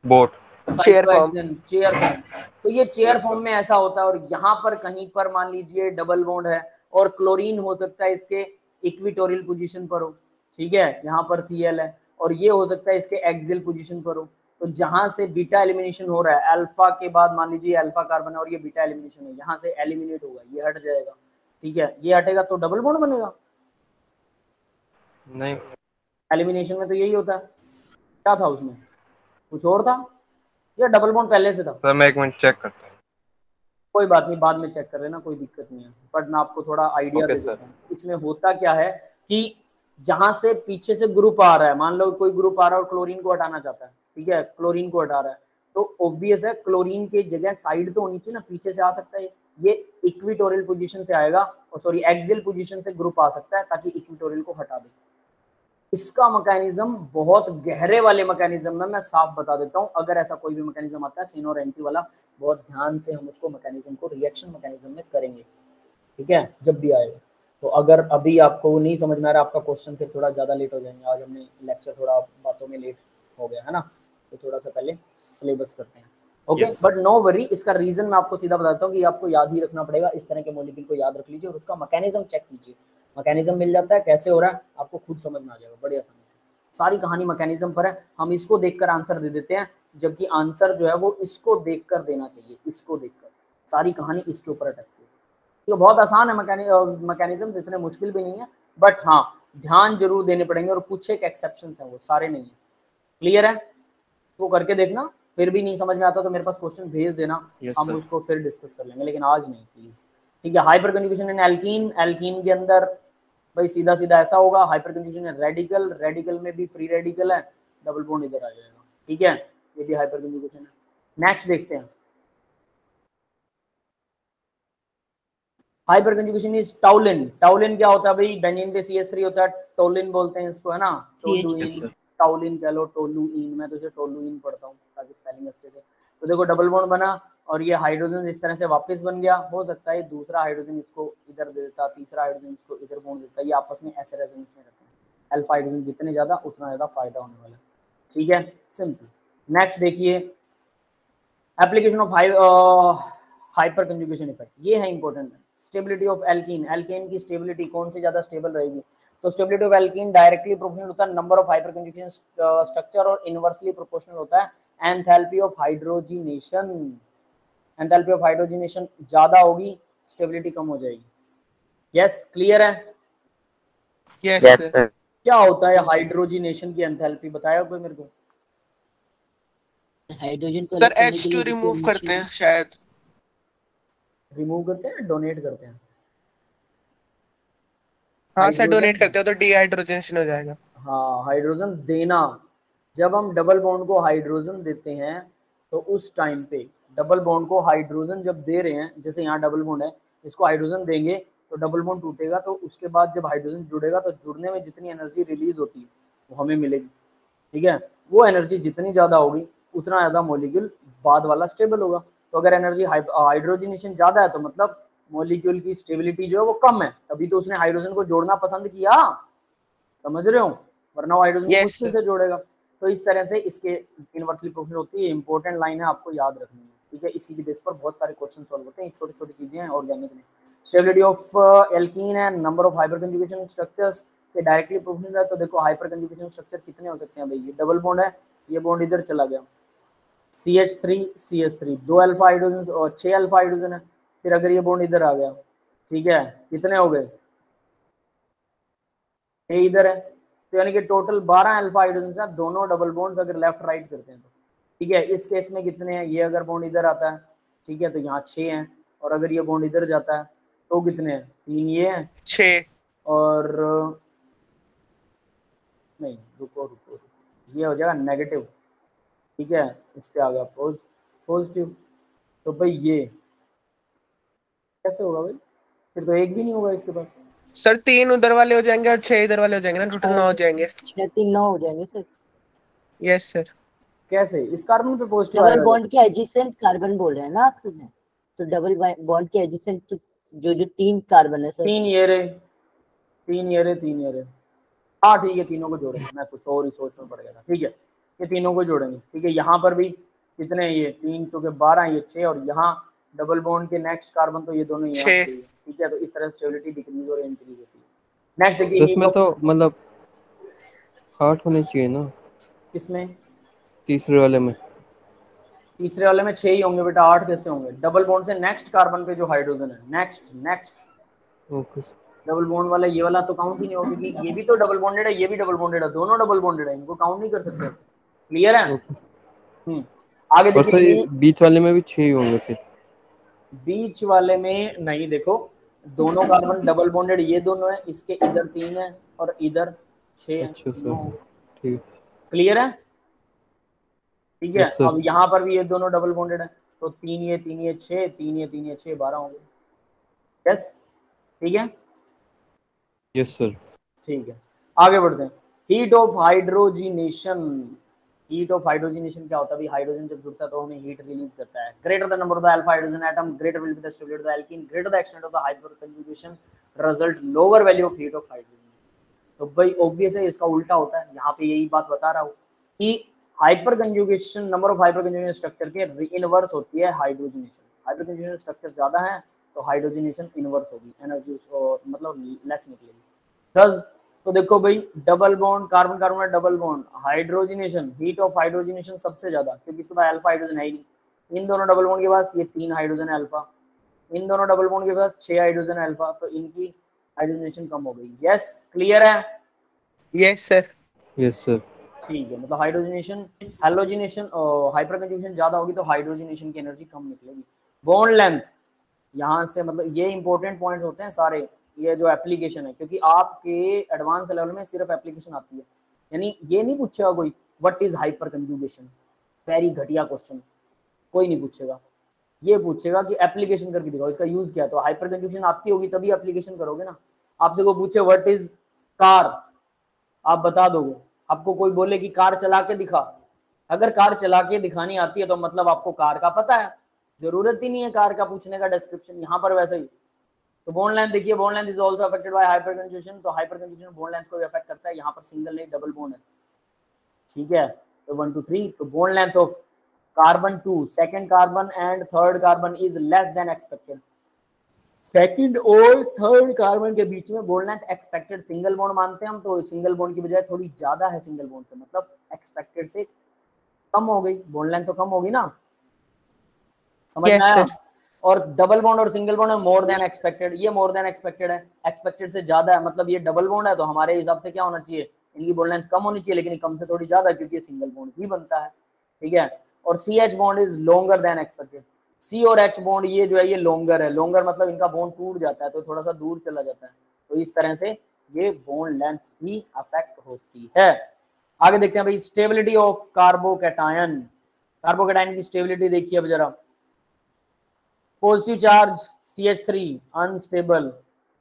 boat.
Chair form.
Chair form, तो ये चेयर
Yes,
फॉर्म
sir.
में ऐसा होता है। और यहाँ पर कहीं पर मान लीजिए डबल बॉन्ड है और क्लोरीन हो सकता है इसके इक्विटोरियल पोजीशन पर हो, ठीक है, यहाँ पर Cl है, और ये हो सकता है इसके एक्सियल पोजीशन पर हो। तो जहां से बीटा एलिमिनेशन हो रहा है, अल्फा के बाद मान लीजिए अल्फा कार्बन है और ये बीटा एलिमिनेशन है, यहाँ से एलिमिनेट होगा, ये हट जाएगा, ठीक है, ये हटेगा तो डबल बॉन्ड बनेगा।
नहीं,
एलिमिनेशन में तो यही होता है। क्या था उसमें, कुछ और था या डबल बॉन्ड पहले से था?
सर मैं एक मिनट चेक करता हूँ।
कोई बात नहीं, बाद में चेक कर लेना, कोई दिक्कत नहीं है, बट मैं आपको थोड़ा आइडिया
ओके
दे
सर।
देता हूँ। इसमें होता क्या है कि जहां से पीछे से ग्रुप आ रहा है, मान लो कोई ग्रुप आ रहा है और क्लोरीन को हटाना चाहता है, ठीक है, क्लोरीन को हटा रहा है, तो ऑब्वियस है क्लोरीन की जगह साइड तो होनी चाहिए ना, पीछे से आ सकता है, ये इक्विटोरियल पोजीशन से आएगा, और सॉरी एक्सियल पोजीशन से ग्रुप आ सकता है ताकि इक्विटोरियल को हटा दे। इसका मैकेनिज्म बहुत गहरे वाले मैकेनिज्म में मैं साफ बता देता हूं। अगर ऐसा कोई भी मैकेनिज्म आता है सिन और एंटी वाला, बहुत ध्यान से हम उसको मैकेनिज्म को रिएक्शन मैकेनिज्म में करेंगे, ठीक है, जब भी आएगा। तो अगर अभी आपको नहीं समझ में आ रहा आपका क्वेश्चन, फिर थोड़ा ज़्यादा लेट हो जाएंगे। आज हमने लेक्चर थोड़ा बातों में लेट हो गया है ना, तो थोड़ा सा पहले सिलेबस करते हैं, okay.
Yes, sir.
But no worry, इसका रीजन मैं आपको सीधा बताता हूँ कि आपको याद ही रखना पड़ेगा। इस तरह के मॉलिक्यूल को याद रख लीजिए और उसका मैकेनिज्म चेक कीजिए। मैकेनिज्म मिल जाता है, कैसे हो रहा है आपको खुद समझ में आ जाएगा बड़ी आसानी से। सारी कहानी मैकेनिज्म पर है, हम इसको देखकर आंसर दे देते हैं, जबकि आंसर जो है वो इसको देखकर देना चाहिए, इसको देखकर। सारी कहानी इसके ऊपर अटकती है। ये बहुत आसान है मैकेनिज्म, इतने मुश्किल भी नहीं है, बट हाँ ध्यान जरूर देने पड़ेंगे और कुछ एक एक्सेप्शंस हैं, वो सारे नहीं है। क्लियर है? वो करके देखना, फिर भी नहीं समझ में आता तो मेरे पास क्वेश्चन भेज देना,
Yes,
हम
sir.
उसको फिर डिस्कस कर लेंगे, लेकिन आज नहीं प्लीज, ठीक है। हाइपर कंजुगेशन इन एल्कीन, एल्कीन के अंदर भाई सीधा सीधा ऐसा होगा, हाइपर कंजुगेशन इन रेडिकल, रेडिकल में भी फ्री रेडिकल है, डबल बॉन्ड इधर आ जाएगा, ठीक है, ये भी हाइपर कंजुगेशन है। नेक्स्ट देखते हैं, हाइपर कंजुगेशन इज टाउलिन। टाउलिन क्या होता है भाई, बेंजीन पे CH3 होता है, टोलिन बोलते हैं इसको, है ना, टोलुइन, टाउलिन कह लो, टोलुइन, मैं तो इसे टोलुइन पढ़ता हूँ ताकि स्पेलिंग अच्छे से। तो देखो डबल बॉन्ड बना और ये हाइड्रोजन इस तरह से वापस बन गया। हो सकता है दूसरा हाइड्रोजन इसको इधर दे देता, तीसरा हाइड्रोजन इसको इधर बॉन्ड देता, ये आपस में ऐसे रेजोनेंस में रहते हैं। अल्फा हाइड्रोजन जितने ज्यादा उतना ज्यादा फायदा होने वाला है, ठीक है, सिंपल। नेक्स्ट देखिए, application of hyperconjugation effect, ये है important. Stability of alkene, alkane की स्टेबिलिटी कौन सी ज्यादा स्टेबल रहेगी, तो stability of alkene directly proportional होता है number of hyperconjugation structure और इनवर्सली प्रोपोर्शनल होता है enthalpy of hydrogenation. Enthalpy of hydrogenation ज्यादा होगी, स्टेबिलिटी कम हो जाएगी। यस, क्लियर है?
Yes
Yes,
sir.
sir.
क्या होता है हाइड्रोजिनेशन की एंथैल्पी, बताया कोई मेरे को?
हाइड्रोजन को
सर
अलग करने के
H2
लिए
रिमूव करते हैं शायद।
रिमूव करते हैं, डोनेट करते हैं?
हाँ सर, डोनेट
हाइड्रोजन,
करते हो तो डिहाइड्रोजनेशन हो जाएगा।
हाँ हाइड्रोजन देना, जब हम डबल बॉन्ड को हाइड्रोजन देते हैं तो उस टाइम पे डबल बॉन्ड को हाइड्रोजन जब दे रहे हैं, जैसे यहाँ डबल बॉन्ड है, इसको हाइड्रोजन देंगे तो डबल बॉन्ड टूटेगा, तो उसके बाद जब हाइड्रोजन जुड़ेगा तो जुड़ने में जितनी एनर्जी रिलीज होती है वो हमें मिलेगी, ठीक है। वो एनर्जी जितनी ज़्यादा होगी उतना ज़्यादा मॉलिक्यूल बाद वाला स्टेबल होगा। तो अगर एनर्जी हाइड्रोजनेशन ज़्यादा है तो मतलब मॉलिक्यूल की स्टेबिलिटी जो है वो कम है, तभी तो उसने हाइड्रोजन को जोड़ना पसंद किया, समझ रहे हो, वरना हाइड्रोजन को
Yes,
मुश्किल
sir.
से जोड़ेगा। तो इस तरह से इसके इनवर्सली प्रोपोर्शनल होती है। इंपॉर्टेंट लाइन है, आपको याद रखनी है, ठीक है। इसी की बेस पर बहुत सारे क्वेश्चन सॉल्व होते हैं, छोटी छोटी चीजें हैं ऑर्गेनिक में। स्टेबिलिटी ऑफ एल्कीन है number of hyper conjugation structures के डायरेक्टली प्रोपोर्शनल है। तो देखो हाइपर कंजुगेशन स्ट्रक्चर कितने हो सकते हैं भाई, ये डबल बॉन्ड है, ये बॉन्ड इधर चला गया, CH3 दो अल्फा हाइड्रोजन और 6 अल्फा हाइड्रोजन है। फिर अगर ये बॉन्ड इधर आ गया, ठीक है, कितने हो गए, ये इधर है, तो यानी कि टोटल 12 अल्फा हाइड्रोजन है, दोनों डबल बॉन्ड्स अगर लेफ्ट राइट करते हैं तो, ठीक है। इस केस में कितने हैं, ये अगर बॉन्ड इधर आता है, ठीक है, तो यहाँ 6 हैं, और अगर ये बॉन्ड इधर जाता है तो कितने हैं, 3 ये हैं
6
और नहीं, रुको, ये हो जाएगा नेगेटिव, ठीक है, इस पे आ गया पॉजिटिव, तो भाई ये कैसे होगा भाई, फिर तो एक भी नहीं होगा इसके पास।
सर 3 उधर वाले हो जाएंगे और 6 इधर वाले हो जाएंगे ना, टोटल 9 हो जाएंगे।
6 3 9 हो जाएंगे सर।
Yes sir.
कैसे, इस कार्बन पे पॉजिटिव
डबल
आएगा,
बॉन्ड के एडजेसेंट कार्बन बोल रहे हैं ना आप, तो डबल बॉन्ड के एडजेसेंट जो 3 कार्बन है सर,
3 ये रहे, 3 ये रहे, 3 ये रहे, हाँ ठीक है, तीनों को जोड़ेंगे, मैं कुछ और ही सोच में पड़ गया था, ठीक है, ये तीनों को जोड़ेंगे, ठीक है। यहाँ पर भी कितने हैं, ये 3 चौके 12, ये 6, और यहाँ डबल बॉन्ड के नेक्स्ट कार्बन तो ये दोनों यहाँ
6,
ठीक है, तो इस तरह स्टेबिलिटी डिक्रीज और इंक्रीज होती है। नेक्स्ट
तो
देखिए,
इसमें तो मतलब 8 होने चाहिए ना,
किसमें,
तीसरे वाले में।
तीसरे वाले में 6 ही होंगे बेटा, 8 कैसे होंगे, डबल बॉन्ड से नेक्स्ट कार्बन पे जो हाइड्रोजन है, नेक्स्ट
ओके,
डबल बॉन्ड वाला, ये वाला तो काउंट ही नहीं होगा, क्योंकि ये भी तो डबल बॉन्डेड है, ये भी डबल बॉन्डेड है, दोनों डबल बॉन्डेड है, इनको काउंट नहीं कर सकते, क्लियर है। आगे
और सर
देखिए,
ये बीच वाले में भी 6 ही होंगे फिर।
बीच वाले में नहीं, देखो दोनों कार्बन डबल बॉन्डेड, ये दोनों है, इसके इधर 3 है और इधर 6 है,
अच्छा सर, ठीक,
क्लियर है, ठीक है।
Yes, sir.
अब यहाँ पर भी ये दोनों डबल बॉन्डेड है, तो 3 ये 6, 3 ये 6, 12 होंगे, यस, ठीक है,
यस सर।
ठीक है। आगे बढ़ते हैं, heat of hydrogenation. Heat of hydrogenation क्या होता है, हाइड्रोजन जब जुड़ता है तो हमें हीट रिलीज करता है। Greater the number of the alpha hydrogen atom, greater will be the stability of the alkene, greater the extent of the hyper conjugation, result lower value of heat of hydrogen. तो भाई ऑब्वियस है, इसका उल्टा होता है, यहाँ पे यही बात बता रहा हूँ कि hyper conjugation, number of hyperconjugation structure के इनवर्स होती है हाइड्रोजनेशन। हाइपर कंजुगेशन स्ट्रक्चर ज्यादा है तो हाइड्रोजनेशन इनवर्स होगी, एनर्जी मतलब लेस निकलेगी। दस, तो देखो भाई डबल बॉन्ड, कार्बन कार्बन में double bond, hydrogenation, heat of hydrogenation सबसे ज्यादा, क्योंकि इसके पास अल्फा हाइड्रोजन है ही नहीं। इन दोनों डबल बॉन्ड के पास ये 3 हाइड्रोजन है अल्फा, इन दोनों डबल बॉन्ड के पास 6 हाइड्रोजन है अल्फा, तो इनकी हाइड्रोजनेशन कम हो गई। यस, क्लियर है,
यस सर।
यस सर,
ठीक है। मतलब हाइड्रोजनेशन, हैलोजिनेशन और हाइपर कंजुगेशन ज्यादा होगी तो हाइड्रोजनेशन की एनर्जी कम निकलेगी। बॉन्ड लेंथ, यहाँ से मतलब ये इंपॉर्टेंट पॉइंट्स होते हैं सारे, ये जो एप्लीकेशन है, क्योंकि आपके एडवांस लेवल में सिर्फ एप्लीकेशन आती है, यानी ये नहीं पूछेगा कोई what is hyper conjugation, very घटिया क्वेश्चन, कोई नहीं पूछेगा, ये पूछेगा कि एप्लीकेशन करके दिखाओ, इसका यूज क्या है। तो हाइपर कंजुगेशन आती होगी तभी एप्लीकेशन करोगे ना। आपसे कोई पूछे व्हाट इज कार, आप बता दोगे। आपको कोई बोले कि कार चला के दिखा, अगर कार चला के दिखानी आती है तो मतलब आपको कार का पता है, जरूरत ही नहीं है कार का पूछने का डिस्क्रिप्शन। यहाँ पर वैसे ही। तो बॉन्ड लेंथ देखिए, bond length is also affected by hyper conjugation, तो हाइपर कंजुगेशन बॉन्ड लेंथ को भी अफेक्ट करता है। यहाँ पर सिंगल नहीं डबल बॉन्ड है, ठीक है। तो 1 2 3, तो bond length of carbon 2, second carbon and third carbon is less than expected. Second और थर्ड कार्बन के बीच में bond length expected, single bond मानते हैं हम, तो सिंगल बॉन्ड की बजाय थोड़ी ज्यादा है सिंगल बॉन्ड पे, मतलब एक्सपेक्टेड से कम हो गई, बॉन्ड लेंथ तो कम होगी ना, समझ में आया। और डबल बॉन्ड और सिंगल बॉन्ड में मोर देन एक्सपेक्टेड, ये मोर देन एक्सपेक्टेड है, एक्सपेक्टेड से ज्यादा है, मतलब ये डबल बॉन्ड है तो हमारे हिसाब से क्या होना चाहिए, इनकी बॉन्ड लेंथ कम होनी चाहिए, लेकिन कम से थोड़ी ज्यादा, क्योंकि ये सिंगल बॉन्ड ही बनता है, ठीक है। और CH bond is longer than expected, C और H बॉन्ड ये जो है ये लॉन्गर है, लॉन्गर मतलब इनका बॉन्ड टूट जाता है तो थोड़ा सा दूर चला जाता है, तो इस तरह से ये बॉन्ड लेंथ भी अफेक्ट होती है। आगे देखते हैं भाई, स्टेबिलिटी ऑफ कार्बोकैटायन। कार्बोकैटायन की स्टेबिलिटी देखिए अब जरा। पॉजिटिव चार्ज CH3 अनस्टेबल,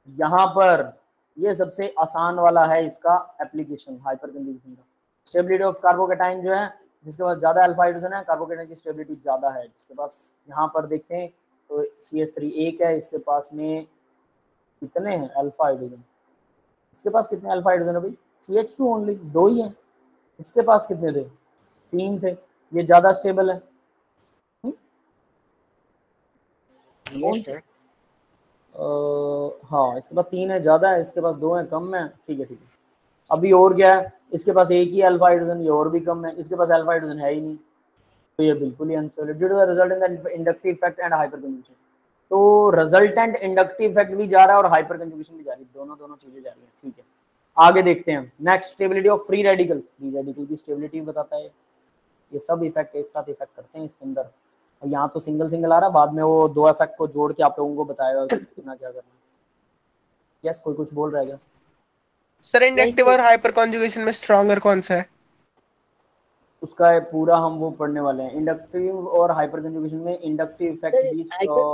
यहाँ पर ये सबसे आसान वाला है इसका एप्लीकेशन हाइपर कंजुगेशन का। स्टेबिलिटी ऑफ कार्बोकैटायन जो है, जिसके पास ज्यादा अल्फा हाइड्रोजन है, कार्बोकैटायन की स्टेबिलिटी ज्यादा है। जिसके पास यहाँ पर देखते हैं तो CH3 एक है, इसके पास में कितने हैं अल्फा हाइड्रोजन, इसके पास कितने अल्फा हाइड्रोजन है भाई, CH2 ओनली, 2 ही है। इसके पास कितने थे, 3 थे, ये ज्यादा स्टेबल है। हाँ, इसके पास 3 है, ज्यादा है, इसके पास 2 है, कम है, ठीक है ठीक है। अभी और क्या है, इसके पास एक ही अल्फा हाइड्रोजन, ये और भी कम है, इसके पास अल्फा हाइड्रोजन है ही नहीं, तो ये बिल्कुल ही unstable due to the resultant inductive effect and hyper conjugation. तो रिजल्टेंट इंडक्टिव इफेक्ट भी जा रहा है और हाइपर कंजूगेशन भी जा रही है, दोनों चीजें जा रही है। ठीक है, आगे देखते हैं। Next, stability of free radical. Free radical की स्टेबिलिटी बताता है। ये सब इफेक्ट एक साथ इफेक्ट करते हैं इसके अंदर। और यहाँ तो सिंगल सिंगल आ रहा है, बाद में वो दो इफेक्ट को जोड़ के आप लोगों को बताएगा कितना क्या करना। यस, कोई कुछ बोल रहा है क्या?
सर इंडक्टिव और हाइपर कॉन्जुगेशन में स्ट्रॉन्गर कौन सा है?
उसका पूरा हम वो पढ़ने वाले हैं। इंडक्टिव और हाइपर कंजुगेशन में इंडक्टिव इफेक्ट भी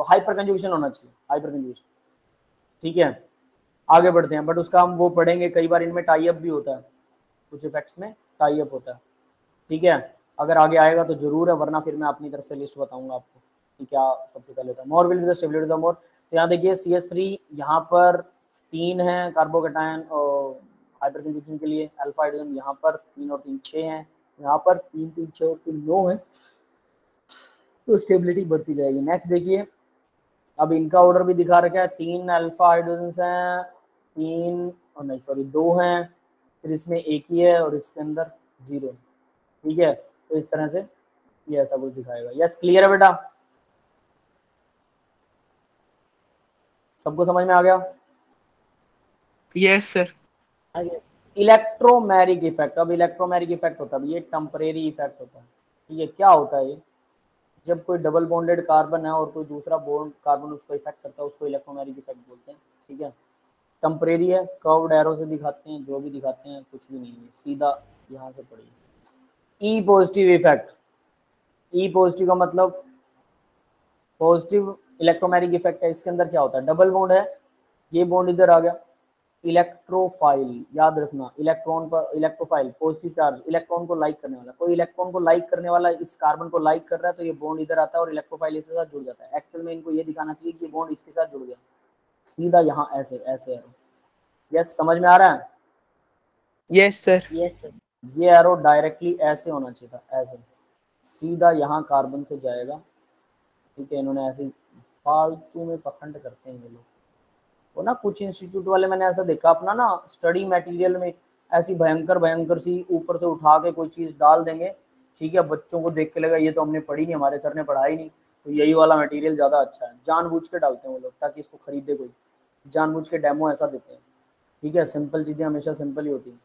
हाइपर कंजुगेशन होना चाहिए, हाइपर कंजुगेशन। ठीक है, आगे बढ़ते हैं। बट उसका हम वो पढ़ेंगे, कई बार इनमें टाई अप भी होता है, कुछ इफेक्ट्स में टाई अप होता है। ठीक है, अगर आगे आएगा तो जरूर है, वरना फिर मैं अपनी तरफ से लिस्ट बताऊंगा आपको कि क्या सबसे पहले होता है। More will be the stability of more. तो यहाँ देखिए CH3 यहाँ पर 3 है कार्बोकेटायन और हाइपर कंजुगेशन के लिए। अल्फा हाइड्रोजन यहाँ पर 3 और 3 6 हैं, यहाँ पर 3 3 6 और 3 9 है, तो स्टेबिलिटी बढ़ती जाएगी। नेक्स्ट देखिए, अब इनका ऑर्डर भी दिखा रखा है। 3 अल्फा हाइड्रोजन हैं, 3 और नहीं सॉरी 2 हैं, फिर इसमें एक ही है और इसके अंदर 0। ठीक है, तो इस तरह से ये ऐसा कुछ दिखाएगा। यस, क्लियर है बेटा? सबको समझ में आ गया?
Yes sir.
Electromeric effect. अब इलेक्ट्रोमैरिक इफेक्ट होता है, ये टेम्परेरी इफेक्ट होता है। ठीक है, क्या होता है ये? जब कोई डबल बॉन्डेड कार्बन है और कोई दूसरा बॉन्ड कार्बन उसको इफेक्ट करता है, उसको इलेक्ट्रोमैरिक इफेक्ट बोलते हैं। ठीक है, टेम्परेरी है, कर्व्ड एरो से दिखाते हैं, जो भी दिखाते हैं कुछ भी नहीं है, सीधा यहाँ से पढ़िए। ई पॉजिटिव इफेक्ट। ई पॉजिटिव का मतलब पॉजिटिव इलेक्ट्रोमैरिक इफेक्ट है। इसके अंदर क्या होता है? डबल बॉन्ड है, ये बॉन्ड इधर आ गया, इलेक्ट्रोफाइल, याद रखना, इलेक्ट्रॉन पर इलेक्ट्रोफाइल, पॉजिटिव चार्ज, इलेक्ट्रॉन को लाइक करने वाला। कोई इलेक्ट्रॉन को लाइक करने वाला इस कार्बन को लाइक कर रहा है तो ये बॉन्ड इधर आता है और इलेक्ट्रोफाइल इसके साथ जुड़ जाता है। एक्चुअल में इनको ये दिखाना चाहिए कि ये बॉन्ड इसके साथ जुड़ गया, सीधा यहाँ ऐसे ऐसे एरो। यस, समझ में आ रहा है?
Yes sir.
Yes sir.
ये एरो डायरेक्टली ऐसे होना चाहिए था, ऐसे सीधा यहाँ कार्बन से जाएगा। ठीक है, इन्होंने ऐसे फालतू में पखंड करते हैं ये लोग। वो ना कुछ इंस्टीट्यूट वाले, मैंने ऐसा देखा अपना ना स्टडी मटेरियल में, ऐसी भयंकर सी ऊपर से उठा के कोई चीज़ डाल देंगे। ठीक है, बच्चों को देख के लगा ये तो हमने पढ़ी नहीं, हमारे सर ने पढ़ाई नहीं, तो यही वाला मटेरियल ज़्यादा अच्छा है। जानबूझ के डालते हैं वो लोग ताकि इसको खरीदे कोई, जानबूझ के डेमो ऐसा देते हैं। ठीक है, सिंपल चीज़ें हमेशा सिंपल ही होती हैं।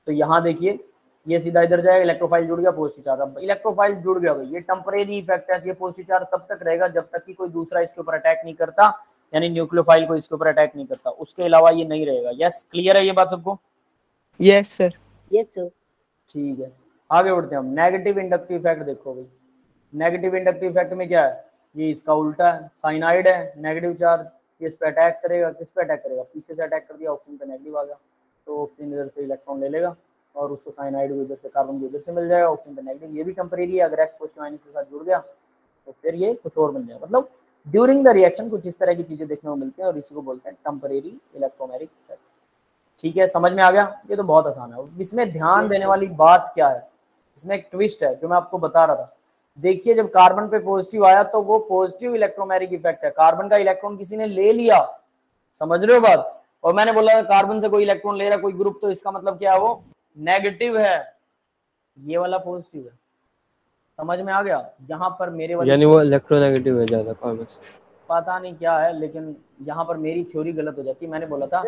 तो यहाँ देखिए, ये सीधा इधर जाएगा, इलेक्ट्रोफाइल जुड़ गया, पॉजिटिव चार्ज। अब इलेक्ट्रोफाइल जुड़ गया भाई, ये टेम्परेरी इफेक्ट है। ये पॉजिटिव चार्ज तब तक रहेगा जब तक कि कोई दूसरा इसके ऊपर अटैक नहीं करता, यानी न्यूक्लियोफाइल को इसके ऊपर अटैक नहीं करता, उसके अलावा ये नहीं रहेगा। यस, क्लियर है ये बात सबको?
Yes sir.
Yes sir.
ठीक है, आगे बढ़ते हैं हम। नेगेटिव इंडक्टिव इफेक्ट देखो भाई। नेगेटिव इंडक्टिव इफेक्ट में क्या है? ये इसका उल्टा है, साइनाइड है, नेगेटिव चार्ज, ये इस पे अटैक करेगा। किस पे अटैक करेगा? पीछे से अटैक कर दिया, ऑक्सीजन पे नेगेटिव आ गया, तो ऑक्सीजन इधर से इलेक्ट्रॉन ले लेगा और उसको साइनाइड को इधर से, कार्बन को इधर से मिल जाएगा, ऑक्सीजन पे नेगेटिव। ये भी टेम्परेरी है, अगर एक्स पॉजिटिव आयन के साथ जुड़ गया तो फिर ये कुछ और बन जाएगा। मतलब ड्यूरिंग द रिएक्शन कुछ इस तरह की चीजें देखने को मिलती हैं और इसी को बोलते हैं टेम्परेरी इलेक्ट्रोमैरिक इफेक्ट। ठीक है, समझ में आ गया? ये तो बहुत आसान है। इसमें ध्यान देने वाली बात क्या है? इसमें एक ट्विस्ट है जो मैं आपको बता रहा था। देखिए, जब कार्बन पे पॉजिटिव आया तो वो पॉजिटिव इलेक्ट्रोमैरिक इफेक्ट है, कार्बन का इलेक्ट्रॉन किसी ने ले लिया, समझ रहे हो बात? और मैंने बोला कार्बन से कोई इलेक्ट्रॉन ले रहा कोई ग्रुप, तो इसका मतलब क्या है? वो नेगेटिव है, ये वाला पॉजिटिव है। समझ में आ गया? यहाँ पर मेरे वाली,
यानी वो इलेक्ट्रोनेगेटिव है ज्यादा कार्बन से।
पता नहीं क्या है, लेकिन यहाँ पर मेरी थ्योरी गलत हो जाती है। मैंने बोला था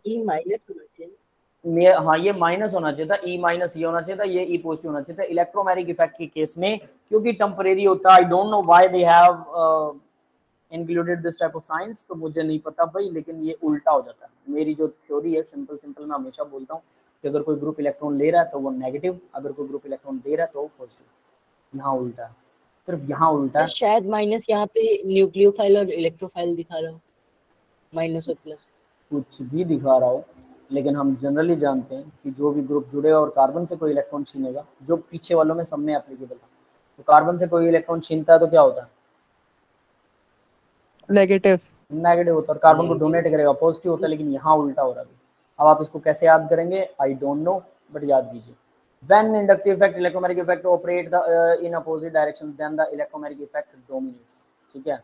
ई माइनस होना चाहिए।
हाँ, ये माइनस होना चाहिए था, ई माइनस ये होना चाहिए था, ये ई पॉजिटिव होना चाहिए था इलेक्ट्रोमैरिक इफेक्ट के केस में, क्योंकि टेम्परेरी होता है। I don't know why they have included this type of science, तो मुझे नहीं पता भाई, लेकिन ये उल्टा हो जाता है। मेरी जो थ्योरी है सिंपल मैं हमेशा बोलता हूँ कि अगर कोई ग्रुप इलेक्ट्रॉन ले रहा है तो वो नेगेटिव, अगर कोई ग्रुप इलेक्ट्रॉन दे रहा है तो वो पॉजिटिव। यहाँ उल्टा है, सिर्फ यहाँ उल्टा है।
शायद माइनस यहाँ पे न्यूक्लियोफाइल और इलेक्ट्रोफाइल दिखा रहा हो, माइनस और प्लस
कुछ भी दिखा रहा हो, लेकिन हम जनरली जानते हैं कि जो भी ग्रुप जुड़ेगा और कार्बन से कोई इलेक्ट्रॉन छीनेगा, जो पीछे वालों में सब में एप्लीकेबल है, तो कार्बन से कोई इलेक्ट्रॉन छीनता है तो क्या होता है?
नेगेटिव।
नेगेटिव होता है। कार्बन को डोनेट करेगा, पॉजिटिव होता है। लेकिन यहाँ उल्टा हो रहा है। अब आप इसको कैसे याद करेंगे? आई डोंट नो, बट याद कीजिए। When inductive effect, electromagnetic effect operate in opposite direction, then the electromagnetic effect dominates. ठीक है,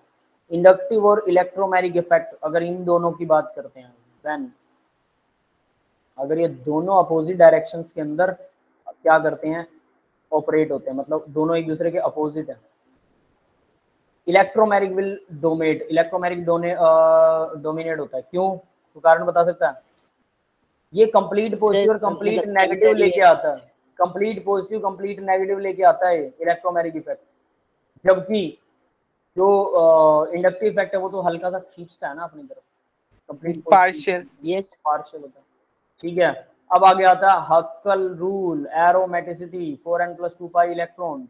इंडक्टिव और इलेक्ट्रोमैग्नेटिक इफेक्ट अगर इन दोनों की बात करते हैं, when अगर ये दोनों अपोजिट डायरेक्शंस के अंदर क्या करते हैं, ऑपरेट होते हैं, मतलब दोनों एक दूसरे के अपोजिट है। Electromagnetic will dominate, electromagnetic dominate होता है, क्यों? तो कारण बता सकता है? ये कंप्लीट पॉजिटिव और कंप्लीट नेगेटिव लेके आता है, कंप्लीट पॉजिटिव कंप्लीट नेगेटिव लेके आता है इलेक्ट्रोमैग्नेटिक इफेक्ट, जबकि जो इंडक्टिव इफेक्ट है वो तो हल्का सा खींचता है ना अपनी तरफ, कंप्लीट
पार्शियल,
यस
पार्शियल होता है। ठीक है, अब आगे आता है Huckel rule, aromaticity 4n+2 pi electrons,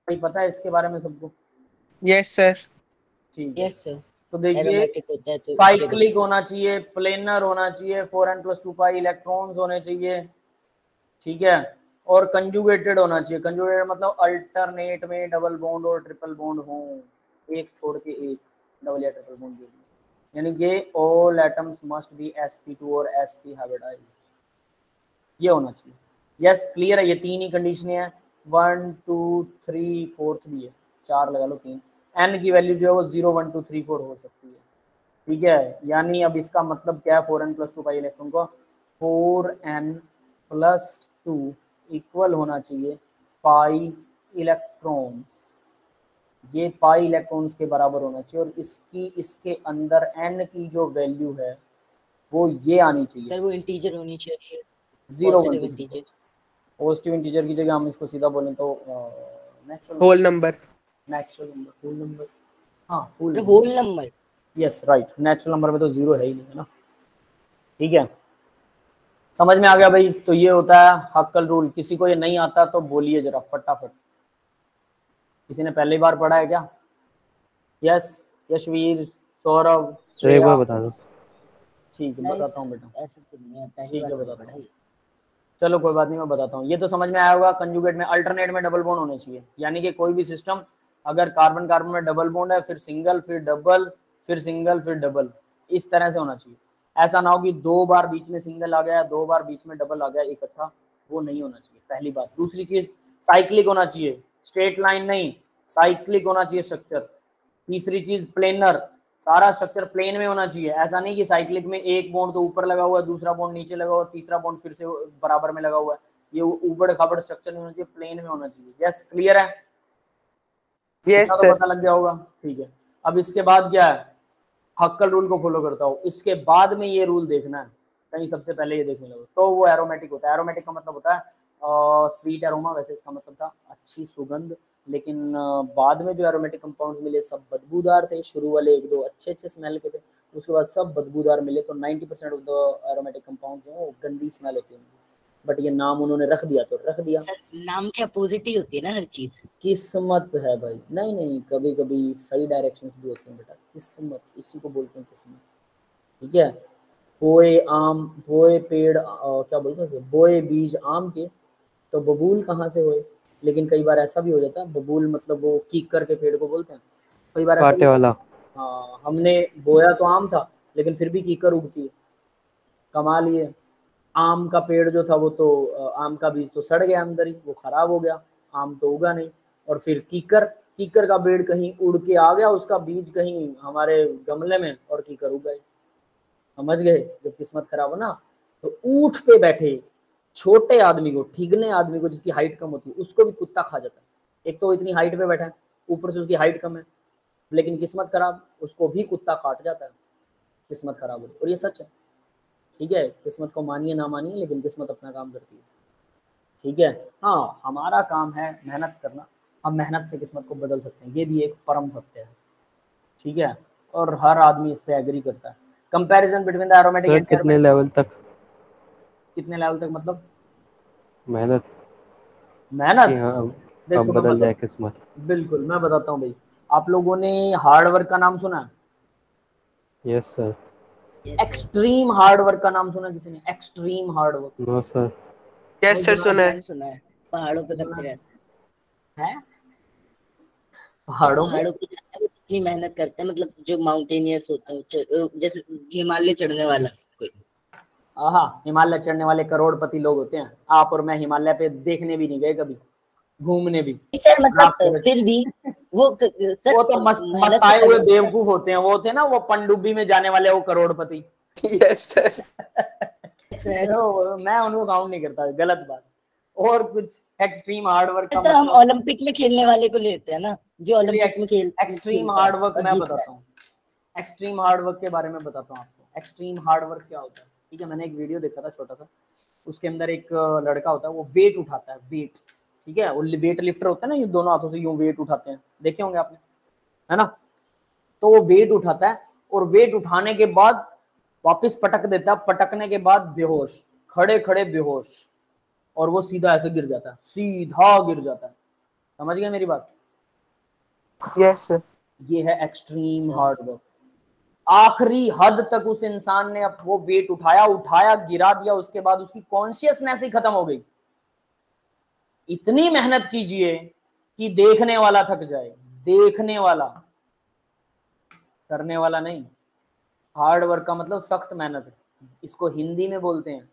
पता है इसके बारे में सबको?
यस सर,
ठीक है,
यस सर,
तो देखिए
एरोमेटिक होता है तो
साइक्लिक होना चाहिए, प्लेनर होना चाहिए, 4n+2 पाई इलेक्ट्रॉन्स होने चाहिए, ठीक है, और कंजुगेटेड होना चाहिए। कंजुगेटेड मतलब अल्टरनेट में डबल बॉन्ड और ट्रिपल बॉन्ड हो, एक छोड़ के एक, डबल या ट्रिपल बॉन्ड, यानी कि all atoms must be sp2 और sp हाइब्रिडाइज्ड, ये होना चाहिए। यस क्लियर है, ये तीन ही कंडीशन है, 1 2 3 4 भी है, 4 लगा लो, 3 n की वैल्यू जो है वो 0 1 2 3 4 हो सकती है, ठीक है। यानी अब इसका मतलब क्या है, 4n+2 पाई इलेक्ट्रॉन को 4n+2 इक्वल होना चाहिए पाई इलेक्ट्रॉन्स, ये पाई इलेक्ट्रॉन्स के बराबर होना चाहिए, और इसके अंदर n की जो वैल्यू है वो ये आनी चाहिए,
सर वो इंटीजर होनी चाहिए,
0
पॉजिटिव
1
इंटीजर,
पॉजिटिव इंटीजर की जगह हम इसको सीधा बोलें तो natural
whole number,
whole number, हाँ whole
number,
yes right, natural number में तो 0 है ही नहीं, है ना, ठीक है, समझ में आ गया भाई। तो ये होता है हक्कल रूल, किसी को ये नहीं आता तो बोलिए जरा फटाफट, किसी ने पहली बार पढ़ा है क्या? यस, यशवीर, सौरभ,
एक बार बता दो।
ठीक है बताता हूँ बेटा,
ऐसे तो नहीं है, पहली
ठीक है
बार
बताता
पढ़ा
हूँ,
है।
चलो कोई बात नहीं, मैं बताता हूँ। ये तो समझ में आया होगा, कंजुगेट में अल्टरनेट में डबल बॉन्ड होने चाहिए, यानी कि कोई भी सिस्टम अगर कार्बन कार्बन में डबल बॉन्ड है, फिर सिंगल, फिर डबल, फिर सिंगल, फिर डबल, इस तरह से होना चाहिए। ऐसा ना हो कि 2 बार बीच में सिंगल आ गया, 2 बार बीच में डबल आ गया इकट्ठा, वो नहीं होना चाहिए, पहली बात। दूसरी चीज साइक्लिक होना चाहिए, स्ट्रेट लाइन नहीं, साइक्लिक होना चाहिए स्ट्रक्चर। तीसरी चीज प्लेनर, सारा स्ट्रक्चर प्लेन में होना चाहिए, ऐसा नहीं कि साइक्लिक में एक बॉन्ड तो ऊपर लगा हुआ है, दूसरा बॉन्ड नीचे लगा हुआ है, तीसरा बॉन्ड फिर से बराबर में लगा हुआ है, ये ऊबड़ खाबड़ स्ट्रक्चर नहीं होना चाहिए, प्लेन में होना चाहिए। यस क्लियर है,
यस
तो
सर,
पता लग गया होगा, ठीक है। अब इसके बाद क्या है, हक्कल रूल को फॉलो करता हूँ, इसके बाद में ये रूल देखना है, कहीं सबसे पहले ये देखने लगो, तो वो एरोमेटिक होता है। एरोमेटिक का मतलब होता है स्वीट एरोमा, वैसे इसका मतलब था अच्छी सुगंध, लेकिन बाद में जो एरोमेटिक कंपाउंड्स मिले सब बदबूदार थे, शुरू वाले 1-2 अच्छे स्मेल के थे, उसके बाद सब बदबूदार मिले, तो 90% ऑफ द एरोमेटिक कंपाउंड जो है वो गंदी स्मेल होती है, बट ये नाम उन्होंने रख दिया तो रख दिया।
सर नाम के अपोजिट ही होती है ना हर चीज,
किस्मत है भाई, नहीं नहीं, कभी कभी सही डायरेक्शंस भी होती हैं बेटा, किस्मत इसी को बोलते हैं किस्मत, ठीक है। बोए आम, बोए पेड़ क्या बोलते हैं, बोए बीज आम के, तो बबूल कहाँ से होए। लेकिन कई बार ऐसा भी हो जाता है, बबूल मतलब वो कीकर के पेड़ को बोलते हैं, कई बार ऐसा
कांटे वाला,
हाँ, हमने बोया तो आम था लेकिन फिर भी कीकर उगती है, कमाल ये। आम का पेड़ जो था वो तो आम का बीज तो सड़ गया अंदर ही, वो खराब हो गया, आम तो उगा नहीं। और फिर कीकर, कीकर का पेड़ कहीं उड़ के आ गया, उसका बीज कहीं हमारे गमले में, और कीकर उग गए, समझ गए। जब किस्मत खराब हो ना, तो ऊंट पे बैठे छोटे आदमी को, ठिगने आदमी को जिसकी हाइट कम होती है, उसको भी कुत्ता खा जाता है। एक तो इतनी हाइट पे बैठा है, ऊपर से उसकी हाइट कम है, लेकिन किस्मत खराब, उसको भी कुत्ता काट जाता है, किस्मत खराब हो। और ये सच है, ठीक है, किस्मत को मानिए ना मानिए, लेकिन किस्मत अपना काम करती है, ठीक है। हाँ, हमारा काम है मेहनत करना, हम मेहनत से किस्मत को बदल सकते हैं, ये भी एक परम सत्य है, ठीक है। और हर आदमी इस पे एग्री करता है। Comparison between the aromatic
sir
and
कितने लेवल तक
कितने लेवल तक मतलब
मेहनत कि
मेहनत,
हाँ
देखो
अब
मैं
बदल जाए
बताता
किस्मत?
बिल्कुल मैं बताता हूँ भाई। आप लोगों ने हार्ड वर्क का नाम सुना है?
Yes sir.
Extreme hard work का नाम सुना किसी ने? Extreme hard work?
No sir.
Yes sir, सुना है,
सुना है, पहाड़ों पे करते रहते
हैं, पहाड़ों पे
पहाड़ों पे जाते हैं, इतनी मेहनत करते हैं, मतलब जो माउंटेनियर्स होता है, जैसे हिमालय चढ़ने वाला कोई,
हाँ, हिमालय चढ़ने वाले करोड़पति लोग होते हैं। आप और मैं हिमालय पे देखने भी नहीं गए कभी, घूमने भी।
सर मतलब फिर भी वो सर
वो तो मस्ताए हुए बेवकूफ होते हैं, वो थे ना वो पनडुब्बी में जाने वाले वो करोड़पति।
यस सर,
मैं उनको काउंट नहीं करता, गलत बात। और कुछ एक्सट्रीम हार्ड वर्क का
तो हम
मतलब
ओलंपिक में खेलने वाले को लेते हैं ना, जो ओलंपिक में
एक्सट्रीम हार्ड वर्क मैं बताता हूँ। एक्सट्रीम हार्ड वर्क के बारे में बताता हूँ आपको। एक्सट्रीम हार्ड वर्क क्या होता है, ठीक है। मैंने एक वीडियो देखा था छोटा सा, उसके अंदर एक लड़का होता है, वो वेट उठाता है, वेट, ठीक है। वो वेट लिफ्टर होता है ना, ये दोनों हाथों से यूं वेट उठाते हैं, देखे होंगे आपने, है ना। तो वो वेट उठाता है और वेट उठाने के बाद वापस पटक देता है, पटकने के बाद बेहोश, खड़े खड़े बेहोश, और वो सीधा ऐसे गिर जाता है, सीधा गिर जाता है। समझ गए मेरी बात?
Yes sir.
ये है एक्सट्रीम हार्ड वर्क। आखिरी हद तक उस इंसान ने अब वो वेट उठाया, गिरा दिया, उसके बाद उसकी कॉन्शियसनेस ही खत्म हो गई। इतनी मेहनत कीजिए कि देखने वाला थक जाए, देखने वाला, करने वाला नहीं। हार्ड वर्क का मतलब सख्त मेहनत है, इसको हिंदी में बोलते हैं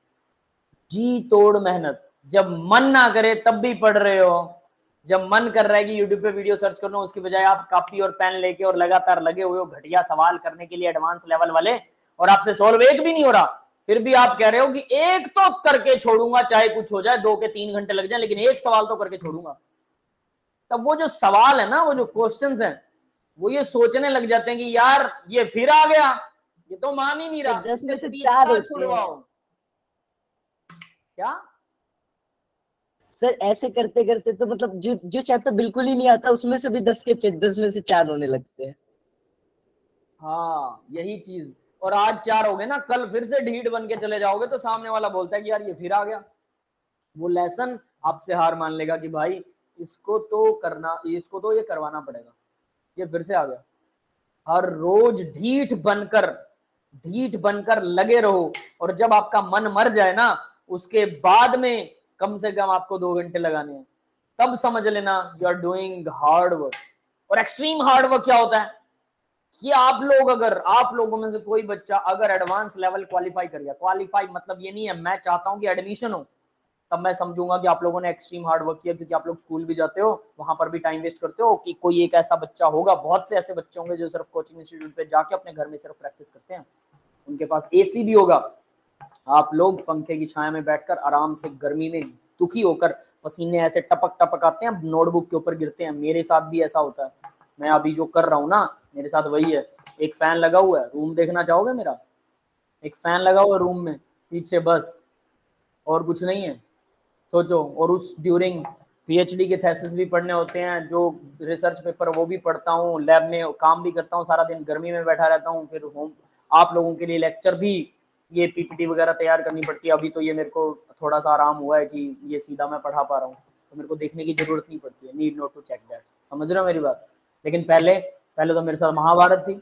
जी तोड़ मेहनत। जब मन ना करे तब भी पढ़ रहे हो, जब मन कर रहा है कि यूट्यूब पे वीडियो सर्च करना, उसकी बजाय आप कॉपी और पेन लेके और लगातार लगे हुए हो घटिया सवाल करने के लिए, एडवांस लेवल वाले, और आपसे सॉल्व एक भी नहीं हो रहा, फिर भी आप कह रहे हो कि एक तो करके छोड़ूंगा, चाहे कुछ हो जाए, 2 के 3 घंटे लग जाए, लेकिन एक सवाल तो करके छोड़ूंगा। तब वो जो सवाल है ना, वो जो क्वेश्चंस हैं, वो ये सोचने लग जाते हैं कि यार ये फिर आ गया, ये तो मान ही नहीं रहा,
10 में से
पीछा
4 होते हैं
छुड़वाओ। क्या
सर, ऐसे करते करते तो मतलब जो चैप्टर बिल्कुल ही नहीं आता उसमें से भी 10 में से 4 होने लगते हैं।
हाँ, यही चीज। और आज 4 हो गए ना, कल फिर से ढीठ बन के चले जाओगे तो सामने वाला बोलता है कि यार ये फिर आ गया। वो लेसन आपसे हार मान लेगा कि भाई इसको तो करना, इसको तो ये करवाना पड़ेगा, ये फिर से आ गया। हर रोज ढीठ बनकर लगे रहो, और जब आपका मन मर जाए ना, उसके बाद में कम से कम आपको 2 घंटे लगाने हैं, तब समझ लेना you are doing hard work. और एक्सट्रीम हार्ड वर्क क्या होता है कि आप लोगों में से कोई बच्चा अगर एडवांस लेवल क्वालिफाई कर गया, क्वालिफाई मतलब ये नहीं है मैं चाहता हूं कि एडमिशन हो, तब मैं समझूंगा कि आप लोगों ने एक्सट्रीम हार्ड वर्क किया, क्योंकि आप लोग स्कूल भी जाते हो, वहां पर भी टाइम वेस्ट करते हो, कि कोई एक ऐसा बच्चा होगा, बहुत से ऐसे बच्चे होंगे जो सिर्फ कोचिंग इंस्टीट्यूट पे जाके अपने घर में सिर्फ प्रैक्टिस करते हैं, उनके पास एसी भी होगा। आप लोग पंखे की छाया में बैठकर आराम से गर्मी में दुखी होकर पसीने ऐसे टपक टपक आते हैं, नोटबुक के ऊपर गिरते हैं। मेरे साथ भी ऐसा होता है, मैं अभी जो कर रहा हूँ ना, मेरे साथ वही है। एक फैन लगा हुआ है, रूम देखना चाहोगे मेरा? एक फैन लगा हुआ है रूम में पीछे, बस, और कुछ नहीं है, सोचो। और उस ड्यूरिंग पीएचडी के थेसिस भी पढ़ने होते हैं, जो रिसर्च पेपर वो भी पढ़ता हूँ, लैब में काम भी करता हूँ, सारा दिन गर्मी में बैठा रहता हूँ, फिर होम आप लोगों के लिए लेक्चर भी, ये पीपीटी वगैरह तैयार करनी पड़ती है। अभी तो ये मेरे को थोड़ा सा आराम हुआ है कि ये सीधा मैं पढ़ा पा रहा हूँ, तो मेरे को देखने की जरूरत नहीं पड़ती है, need not to check that. समझ रहे हो मेरी बात? लेकिन पहले तो मेरे साथ महाभारत थी,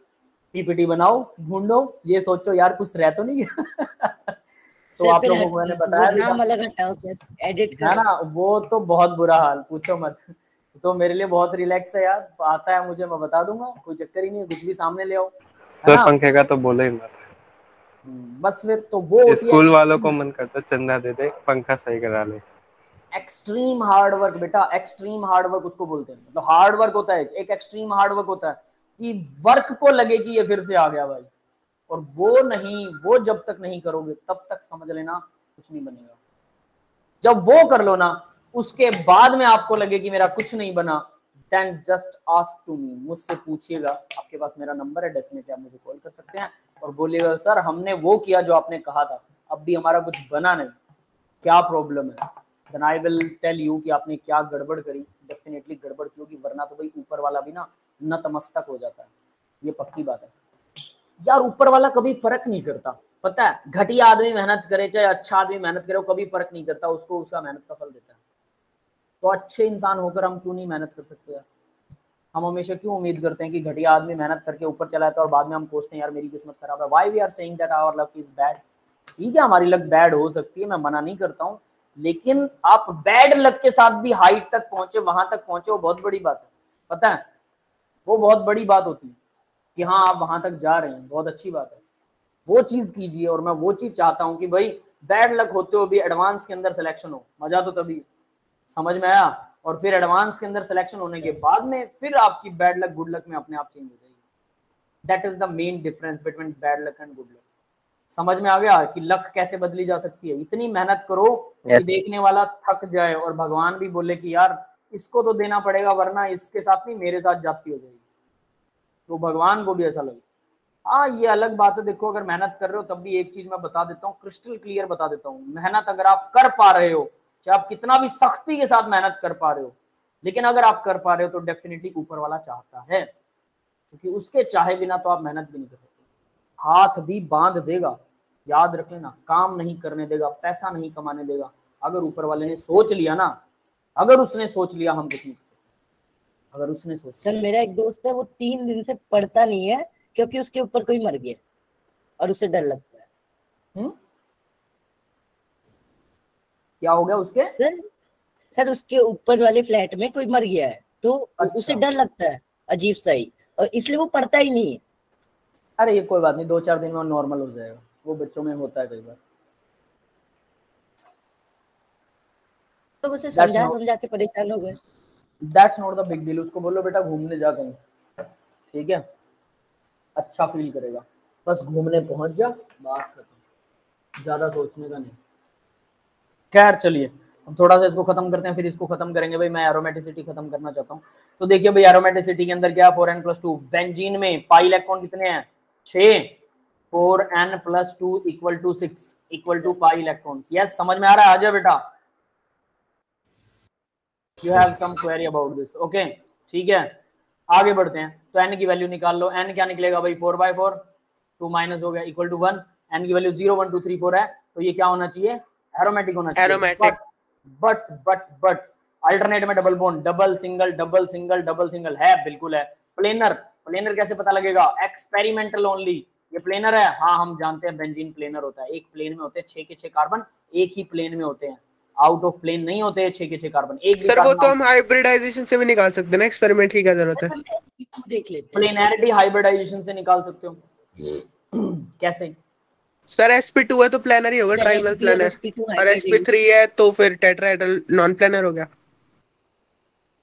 पीपीटी बनाओ, ढूंढो, ये सोचो यार कुछ रह तो नहीं गया। तो आप लोगों को मैंने बताया भी
नाम अलग हटाओ सर, एडिट
है
करो
ना, वो तो बहुत बुरा हाल, पूछो मत। तो मेरे लिए बहुत रिलैक्स है यार, आता है मुझे, मैं बता दूंगा, कोई चक्कर ही नहीं है, कुछ भी सामने ले आओ, है
सर
ना।
पंखे का तो बोले ही मत।
बस फिर तो वो होती है
स्कूल वालों को मन करता चंदा दे दे, पंखा सही करा ले।
एक्सट्रीम हार्ड वर्क बेटा, एक्सट्रीम हार्ड वर्क उसको बोलते हैं। मतलब हार्ड वर्क होता है एक, एक्सट्रीम हार्ड वर्क होता है कि वर्क को लगे कि ये फिर से आ गया भाई, और वो जब तक नहीं करोगे तब तक समझ लेना कुछ नहीं बनेगा। जब वो कर लो ना, उसके बाद में आपको लगे कि मेरा कुछ नहीं बना, then just ask to me, मुझसे पूछिएगा, आपके पास मेरा नंबर है, डेफिनेटली आप मुझे कॉल कर सकते हैं और बोलिएगा सर हमने वो किया जो आपने कहा था, अब भी हमारा कुछ बना नहीं, क्या प्रॉब्लम है। Then I will tell you कि आपने क्या गड़बड़ करी, डेफिनेटली गड़बड़ की होगी, वरना तो भाई ऊपर वाला भी ना नतमस्तक हो जाता है, ये पक्की बात है यार। ऊपर वाला कभी फर्क नहीं करता, पता है, घटिया आदमी मेहनत करे चाहे अच्छा आदमी मेहनत करे, वो कभी फर्क नहीं करता, उसको उसका मेहनत का फल देता है। तो अच्छे इंसान होकर हम क्यों नहीं मेहनत कर सकते यार? हम हमेशा क्यों उम्मीद करते हैं कि घटिया आदमी मेहनत करके ऊपर चला जाता है और बाद में हम सोचते हैं यार मेरी किस्मत खराब है। Why we are saying that our luck is bad? ठीक है, हमारी लक बैड हो सकती है, मैं मना नहीं करता हूँ, लेकिन आप बैड लक के साथ भी हाइट तक पहुंचे, वहां तक पहुंचे, वो बहुत बड़ी बात है, पता है, वो बहुत बड़ी बात होती है कि हाँ आप वहां तक जा रहे हैं, बहुत अच्छी बात है, वो चीज कीजिए। और मैं वो चीज चाहता हूँ कि भाई बैड लक होते हुए भी एडवांस के अंदर सिलेक्शन हो, मजा तो तभी, समझ में आया? और फिर एडवांस के अंदर सिलेक्शन होने के बाद में फिर आपकी बैड लक गुड लक में अपने आप चेंज हो जाएगी। That is the main difference between bad luck and good luck. समझ में आ गया कि लक कैसे बदली जा सकती है। इतनी मेहनत करो कि देखने वाला थक जाए और भगवान भी बोले कि यार इसको तो देना पड़ेगा वरना इसके साथ नहीं मेरे साथ जाती हो जाएगी, तो भगवान को भी ऐसा लगे। हाँ ये अलग बात है, देखो अगर मेहनत कर रहे हो तब भी एक चीज मैं बता देता हूँ, क्रिस्टल क्लियर बता देता हूँ, मेहनत अगर आप कर पा रहे हो, चाहे आप कितना भी सख्ती के साथ मेहनत कर पा रहे हो, लेकिन अगर आप कर पा रहे हो तो डेफिनेटली ऊपर वाला चाहता है, क्योंकि उसके चाहे बिना तो आप मेहनत भी नहीं कर सकते। हाथ भी बांध देगा, याद रख लेना, काम नहीं करने देगा, पैसा नहीं कमाने देगा, अगर ऊपर वाले ने सोच लिया ना, अगर उसने सोच लिया हम कुछ नहीं, अगर उसने सोच
सर मेरा एक दोस्त है वो 3 दिन से पढ़ता नहीं है क्योंकि उसके ऊपर कोई मर गया और उसे डर लगता है।
क्या हो गया उसके?
सर उसके ऊपर वाले फ्लैट में कोई मर गया है तो
अच्छा।
उसे डर लगता है अजीब सा ही, और इसलिए वो पढ़ता ही नहीं है।
अरे ये कोई बात नहीं, 2-4 दिन में नॉर्मल हो जाएगा, वो बच्चों में होता है कई बार।
तो उसे समझा समझा के परेशान हो गए।
That's not the big deal, उसको बोलो बेटा घूमने जा कहीं, ठीक है, अच्छा फील करेगा, बस घूमने पहुंच जा, बात खत्म, ज्यादा सोचने का नहीं। खैर चलिए हम थोड़ा सा इसको खत्म करते हैं, फिर इसको खत्म करेंगे भाई। मैं एरोमेटिसिटी खत्म करना चाहता हूँ, तो देखिए भाई एरोमेटिसिटी के अंदर क्या है, 4n+2। बेंजीन में पाई इलेक्ट्रॉन कितने हैं? 6। 4n+2 = 6 = pi electrons. यस समझ में आ रहा है? आ जाए बेटा, you have some query about this, okay ठीक है। आगे बढ़ते हैं, तो n की वैल्यू निकाल लो। n क्या निकलेगा भाई? 4/4, 2 माइनस हो गया = 1। n की वैल्यू 0 1 2 3 4 है, तो ये क्या होना चाहिए? एरोमेटिक होना चाहिए।
एरोमेटिक।
बट अल्टरनेट में double bond, double single double single double single है, बिल्कुल है। प्लेनर, प्लेनर कैसे पता लगेगा? Experimental only. ये प्लेनर है, हाँ हम जानते हैं बेंजीन प्लेनर होता है, एक प्लेन में होते हैं 6 के 6 कार्बन, एक ही प्लेन में होते हैं, आउट ऑफ प्लेन नहीं होते हैं 6 के 6 कार्बन। एक भी
सर वो
कार्बन
तो हम हाइब्रिडाइजेशन से भी निकाल सकते हैं ना, एक्सपेरिमेंट की क्या जरूरत है?
देख लेते हैं।
प्लेनैरिटी हाइब्रिडाइजेशन से निकाल सकते हो। कैसे?
सर sp2 है तो प्लेनर ही होगा, ट्राइंगल प्लेनर, और sp3 है तो फिर टेट्राहेड्रल नॉन प्लेनर हो गया।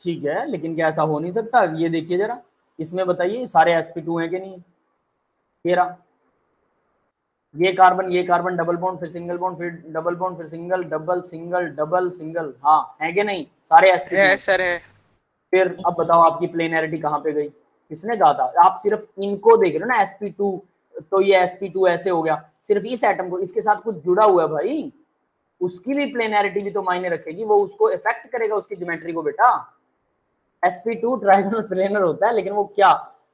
ठीक है, लेकिन क्या ऐसा हो नहीं सकता? ये देखिए जरा, इसमें बताइए सारे sp2 हैं कि नहीं? ये रहा, ये कार्बन डबल बॉन्ड, फिर सिंगल बॉन्ड, फिर डबल बॉन्ड, फिर single double single double single, हाँ है कि नहीं? सारे sp2
है सर है।
फिर अब बताओ आपकी प्लेनैरिटी कहाँ पे गई? किसने कहा था? आप सिर्फ इनको देख रहे हो ना, sp2, तो ये sp2 ऐसे हो गया, सिर्फ इस एटम को, इसके साथ कुछ जुड़ा हुआ है भाई, उसकी भी प्लेनैरिटी भी तो मायने रखेगी, वो उसको इफेक्ट करेगा उसकी ज्योमेट्री को बेटा। sp2 ट्रायंगल प्लेनर होता है, लेकिन वो क्या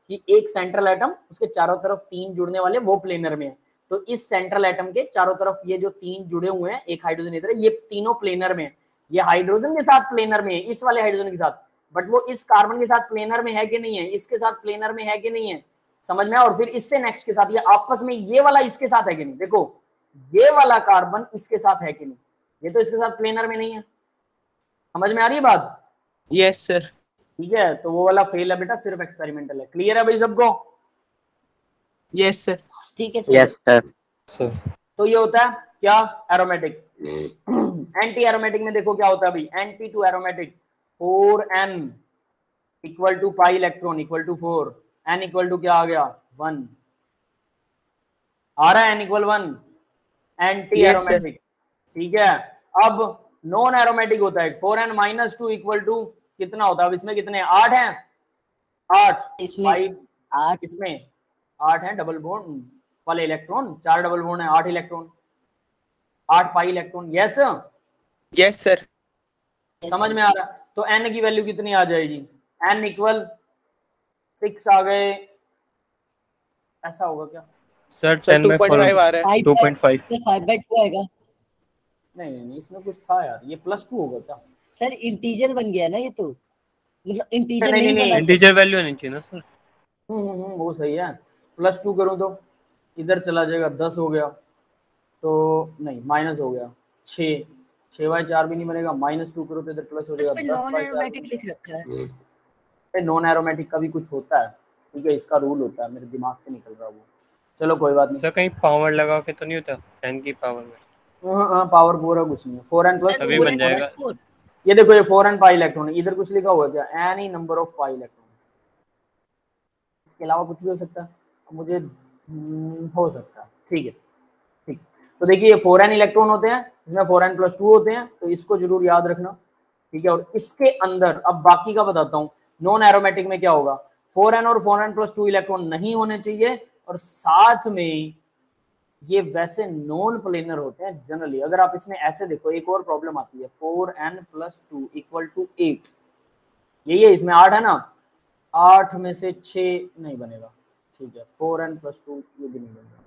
कि एक सेंट्रल एटम, उसके चारों तरफ 3 जुड़ने वाले, वो प्लेनर में है। तो इस सेंट्रल एटम के चारों तरफ ये जो 3 जुड़े हुए हैं, एक हाइड्रोजन इधर है, ये तीनों प्लेनर में है। ये हाइड्रोजन के साथ प्लेनर में है, इस वाले हाइड्रोजन के साथ, बट वो इस कार्बन के साथ प्लेनर में है कि नहीं है? इसके साथ प्लेनर में है कि नहीं है? समझ में? और फिर इससे नेक्स्ट के साथ ये आपस में, ये वाला इसके साथ है कि नहीं? देखो ये वाला कार्बन इसके साथ है कि नहीं? ये तो इसके साथ प्लेनर में नहीं है। समझ में आ रही है बात?
Yes sir.
ठीक है, तो वो वाला फेल है बेटा, सिर्फ एक्सपेरिमेंटल है। क्लियर है भाई सबको?
Yes sir.
ठीक है सर।
Yes sir.
तो ये होता है क्या? एरोमेटिक। एंटी एरोमेटिक में देखो क्या होता है भाई, anti to aromatic, 4n = pi electron = 4, n = क्या आ गया? 1 आ रहा है, n = 1, एंटी एरोमेटिक। ठीक है, अब नॉन एरोमेटिक होता है 4n-2 = कितना होता है? अब इसमें कितने? 8 हैं, 8
इसमें 8,
इसमें 8 है डबल बॉन्ड वाले इलेक्ट्रॉन, 4 डबल बॉन्ड है, 8 electron, 8 pi electron. Yes
yes sir.
समझ में आ रहा? तो n की वैल्यू कितनी आ जाएगी? n = 6 आ गए, ऐसा होगा क्या?
सर
सर
10 में
2.5 आ रहा है।
2.5
5/2 आएगा
नहीं इसमें कुछ था यार, ये +2 होगा क्या?
सर। इंटीजर बन गया ना ये, तो मतलब इंटीजर
नहीं,
नहीं
नहीं,
बना
इंटीजर वैल्यू नहीं चाहिए ना सर।
वो सही है। +2 करूं तो इधर चला जाएगा, 10 हो गया, तो नहीं माइनस हो गया, 6 6/4 भी नहीं बनेगा, -2 करो तो इधर प्लस हो जाएगा,
इसमें नॉन
10/4
एरोमेटिक लिख रखा है।
नॉन एरोमेटिक का भी कुछ होता है, ठीक है, इसका रूल होता है, मेरे दिमाग से निकल रहा वो, चलो कोई बात नहीं।
सर कहीं पावर लगा के तो नहीं होता 10 की पावर में?
हाँ पावर पूरा कुछ नहीं है, 4n +
अभी बन जाएगा।
ये देखो ये 4n पाई इलेक्ट्रॉन है, इधर कुछ लिखा हुआ है क्या? Any number of pi electron, इसके अलावा कुछ भी हो सकता है, मुझे हो सकता है, ठीक है तो देखिए ये 4n इलेक्ट्रॉन होते हैं, इसमें 4n+2 होते हैं, तो इसको जरूर याद रखना, ठीक है। और इसके अंदर अब बाकी का बताता हूँ, नॉन एरोमेटिक में क्या होगा, 4n और 4n+2 इलेक्ट्रॉन नहीं होने चाहिए, और साथ में ये वैसे नॉन प्लेनर होते हैं जनरली। अगर आप इसमें ऐसे देखो, एक और प्रॉब्लम आती है, 4n+2 = 8, यही है, इसमें 8 है ना, 8 में से 6 नहीं बनेगा, ठीक है, 4n+2 ये भी नहीं बनेगा,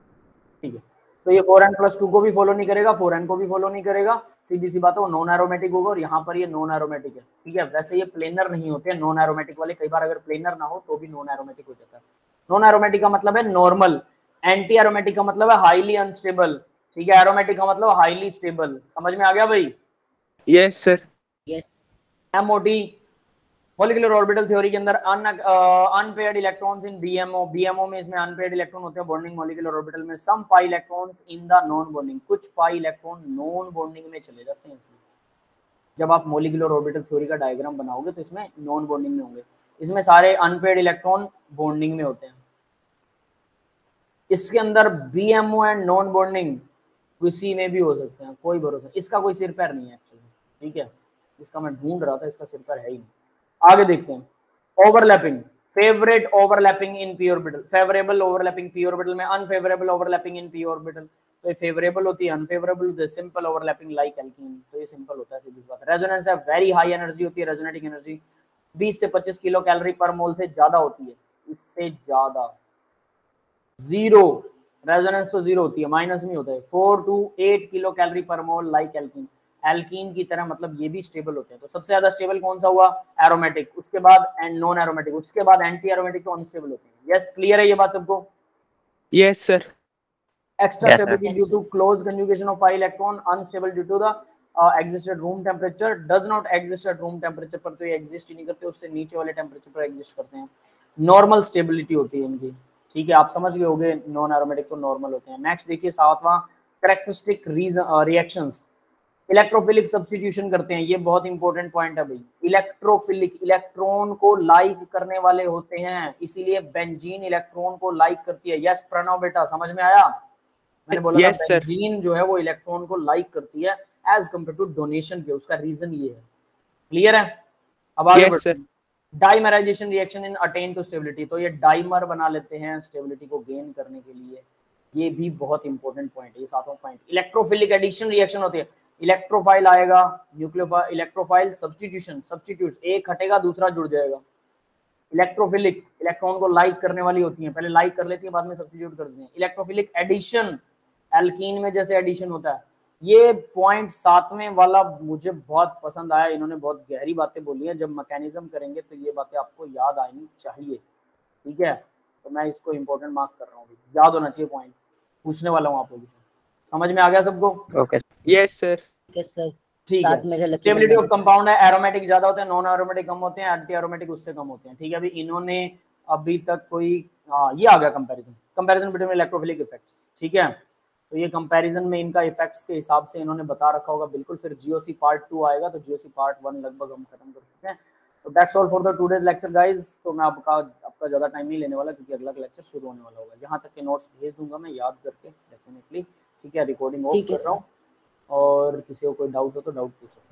ठीक है। तो ये 4n+2 को भी फॉलो नहीं करेगा, 4n को भी फॉलो नहीं करेगा, सीधी सी बात है, वो नॉन एरोमेटिक होगा, और यहाँ पर ये नॉन एरोमेटिक है, ठीक है। वैसे ये प्लेनर नहीं होते हैं नॉन एरोमेटिक वाले, कई बार अगर प्लेनर ना हो तो भी नॉन एरोमेटिक हो जाता है। नॉन एरोमेटिक का मतलब है नॉर्मल, एंटी एरोमेटिक का मतलब है हाईली अनस्टेबल, ठीक है, एरोमेटिक का मतलब हाईली स्टेबल। समझ में आ गया भाई?
Yes sir.
MOT molecular orbital theory के अंदर अनपेयर्ड इलेक्ट्रॉन्स इन बीएमओ में इसमें अनपेयर्ड इलेक्ट्रॉन होते हैं बॉन्डिंग मॉलिक्यूलर ऑर्बिटल में, some pi electrons in the non bonding, कुछ पाई इलेक्ट्रॉन नॉन बॉन्डिंग में चले जाते हैं। इसमें जब आप मॉलिक्यूलर ऑर्बिटल थ्योरी का डायग्राम बनाओगे तो इसमें नॉन बॉन्डिंग में होंगे, इसमें सारे अनपेयर्ड इलेक्ट्रॉन बॉन्डिंग में होते हैं। इसके अंदर बीएमओ एंड नॉन बॉन्डिंग किसी में भी हो सकते हैं, कोई भरोसा, इसका कोई सिर पैर नहीं है एक्चुअली, ठीक है, इसका मैं ढूंढ रहा था, इसका सिर पैर है ही नहीं। आगे देखते हैं, overlapping, favourite overlapping in p orbital, favourable overlapping p orbital में, unfavourable overlapping in p orbital, तो ये फेवरेबल होती है, अनफेवरेबल होती है, सिंपल ओवरलैपिंग लाइक एल्कीन, तो ये सिंपल होता है, सीधी बात। रेजोनेंस है, वेरी हाई एनर्जी होती है, रेजोनेटिंग एनर्जी 20 से 25 किलो कैलोरी पर मोल से ज्यादा होती है, इससे ज्यादा। जीरो रेजोनेंस तो जीरो होती है, माइनस में होता है, 4 to 8 किलो कैलोरी पर मोल लाइक एल्कीन, एल्कीन की तरह, मतलब ये भी स्टेबल होते हैं। तो सबसे ज्यादा स्टेबल कौन सा हुआ, एरोमेटिक, उसके बाद एंड नॉन एरोमेटिक, उसके बाद एंटी एरोमेटिक तो अनस्टेबल होते हैं। यस, क्लियर है ये बात सबको?
Yes sir.
Extra stability due to close conjugation of pi electron, unstable due to the exist at room temperature, does not exist at room temperature पर, तो ये एग्जिस्ट ही नहीं करते, उससे नीचे वाले टेम्परेचर पर एग्जिस्ट करते हैं। नॉर्मल स्टेबिलिटी होती है इनकी, ठीक है, आप समझ गए होंगे, नॉन एरोमेटिक तो नॉर्मल होते हैं। नेक्स्ट देखिए 7वां, कैरेक्टरिस्टिक रिएक्शंस, इलेक्ट्रोफिलिक सब्स्टिट्यूशन करते हैं, ये बहुत इंपॉर्टेंट पॉइंट है भाई। इलेक्ट्रोफिलिक, इलेक्ट्रॉन को लाइक करने वाले होते हैं, इसीलिए बेंजीन इलेक्ट्रॉन को लाइक करती है। यस प्रणव बेटा, समझ में आया? मैंने बोला
yes,
था बेंजीन जो है वो इलेक्ट्रॉन को लाइक करती है एज कंपेयर टू डोनेशन के, उसका रीजन ये है। क्लियर है? अब आगे बढ़ते हैं। Dimerization reaction in attain to stability, तो ये डाइमर बना लेते हैं स्टेबिलिटी को गेन करने के लिए, ये भी बहुत इंपॉर्टेंट पॉइंट है, ये 7वां पॉइंट। इलेक्ट्रोफिलिक एडिशन रिएक्शन होती है, इलेक्ट्रोफाइल आएगा, न्यूक्लियोफाइल, इलेक्ट्रोफाइल सब्स्टिट्यूशन, सब्स्टिट्यूट, एक हटेगा दूसरा जुड़ जाएगा। इलेक्ट्रोफिलिक, इलेक्ट्रॉन को लाइक करने वाली होती है, पहले लाइक कर लेती है बाद में सब्स्टिट्यूट कर देती है। इलेक्ट्रोफिलिक एडिशन, एल्कीन में जैसे एडिशन होता है। ये पॉइंट 7वें वाला मुझे बहुत पसंद आया, इन्होंने बहुत गहरी बातें बोली हैं, जब मैकेनिज्म करेंगे तो ये बातें आपको याद आनी चाहिए, ठीक है, तो मैं इसको इंपॉर्टेंट मार्क कर रहा हूँ, याद होना चाहिए पॉइंट, पूछने वाला हूँ आप लोगों से। समझ में आ गया सबको?
Okay,
yes sir.
ठीक है। स्टेबिलिटी ऑफ कंपाउंड है, एरोमेटिक ज्यादा होते हैं, नॉन एरोमेटिक कम होते हैं, एंटी एरोमेटिक उससे कम होते हैं, ठीक है। अभी इन्होंने अभी तक कोई ये आ गया कंपैरिजन बिटवीन इलेक्ट्रोफिलिक इफेक्ट्स, ठीक है, तो ये कंपैरिजन में इनका इफेक्ट्स के हिसाब से इन्होंने बता रखा होगा बिल्कुल। फिर जीओसी पार्ट 2 आएगा, तो जीओसी पार्ट 1 लगभग हम खत्म कर सकते हैं। तो that's all for the today's lecture guys. तो मैं आपका ज्यादा टाइम नहीं लेने वाला, क्योंकि अगला लेक्चर शुरू होने वाला होगा। यहाँ तक के नोट्स भेज दूंगा मैं याद करके डेफिनेटली, ठीक है। रिकॉर्डिंग ऑफ कर रहा हूँ, और किसी को कोई डाउट हो तो डाउट पूछ सकते हैं।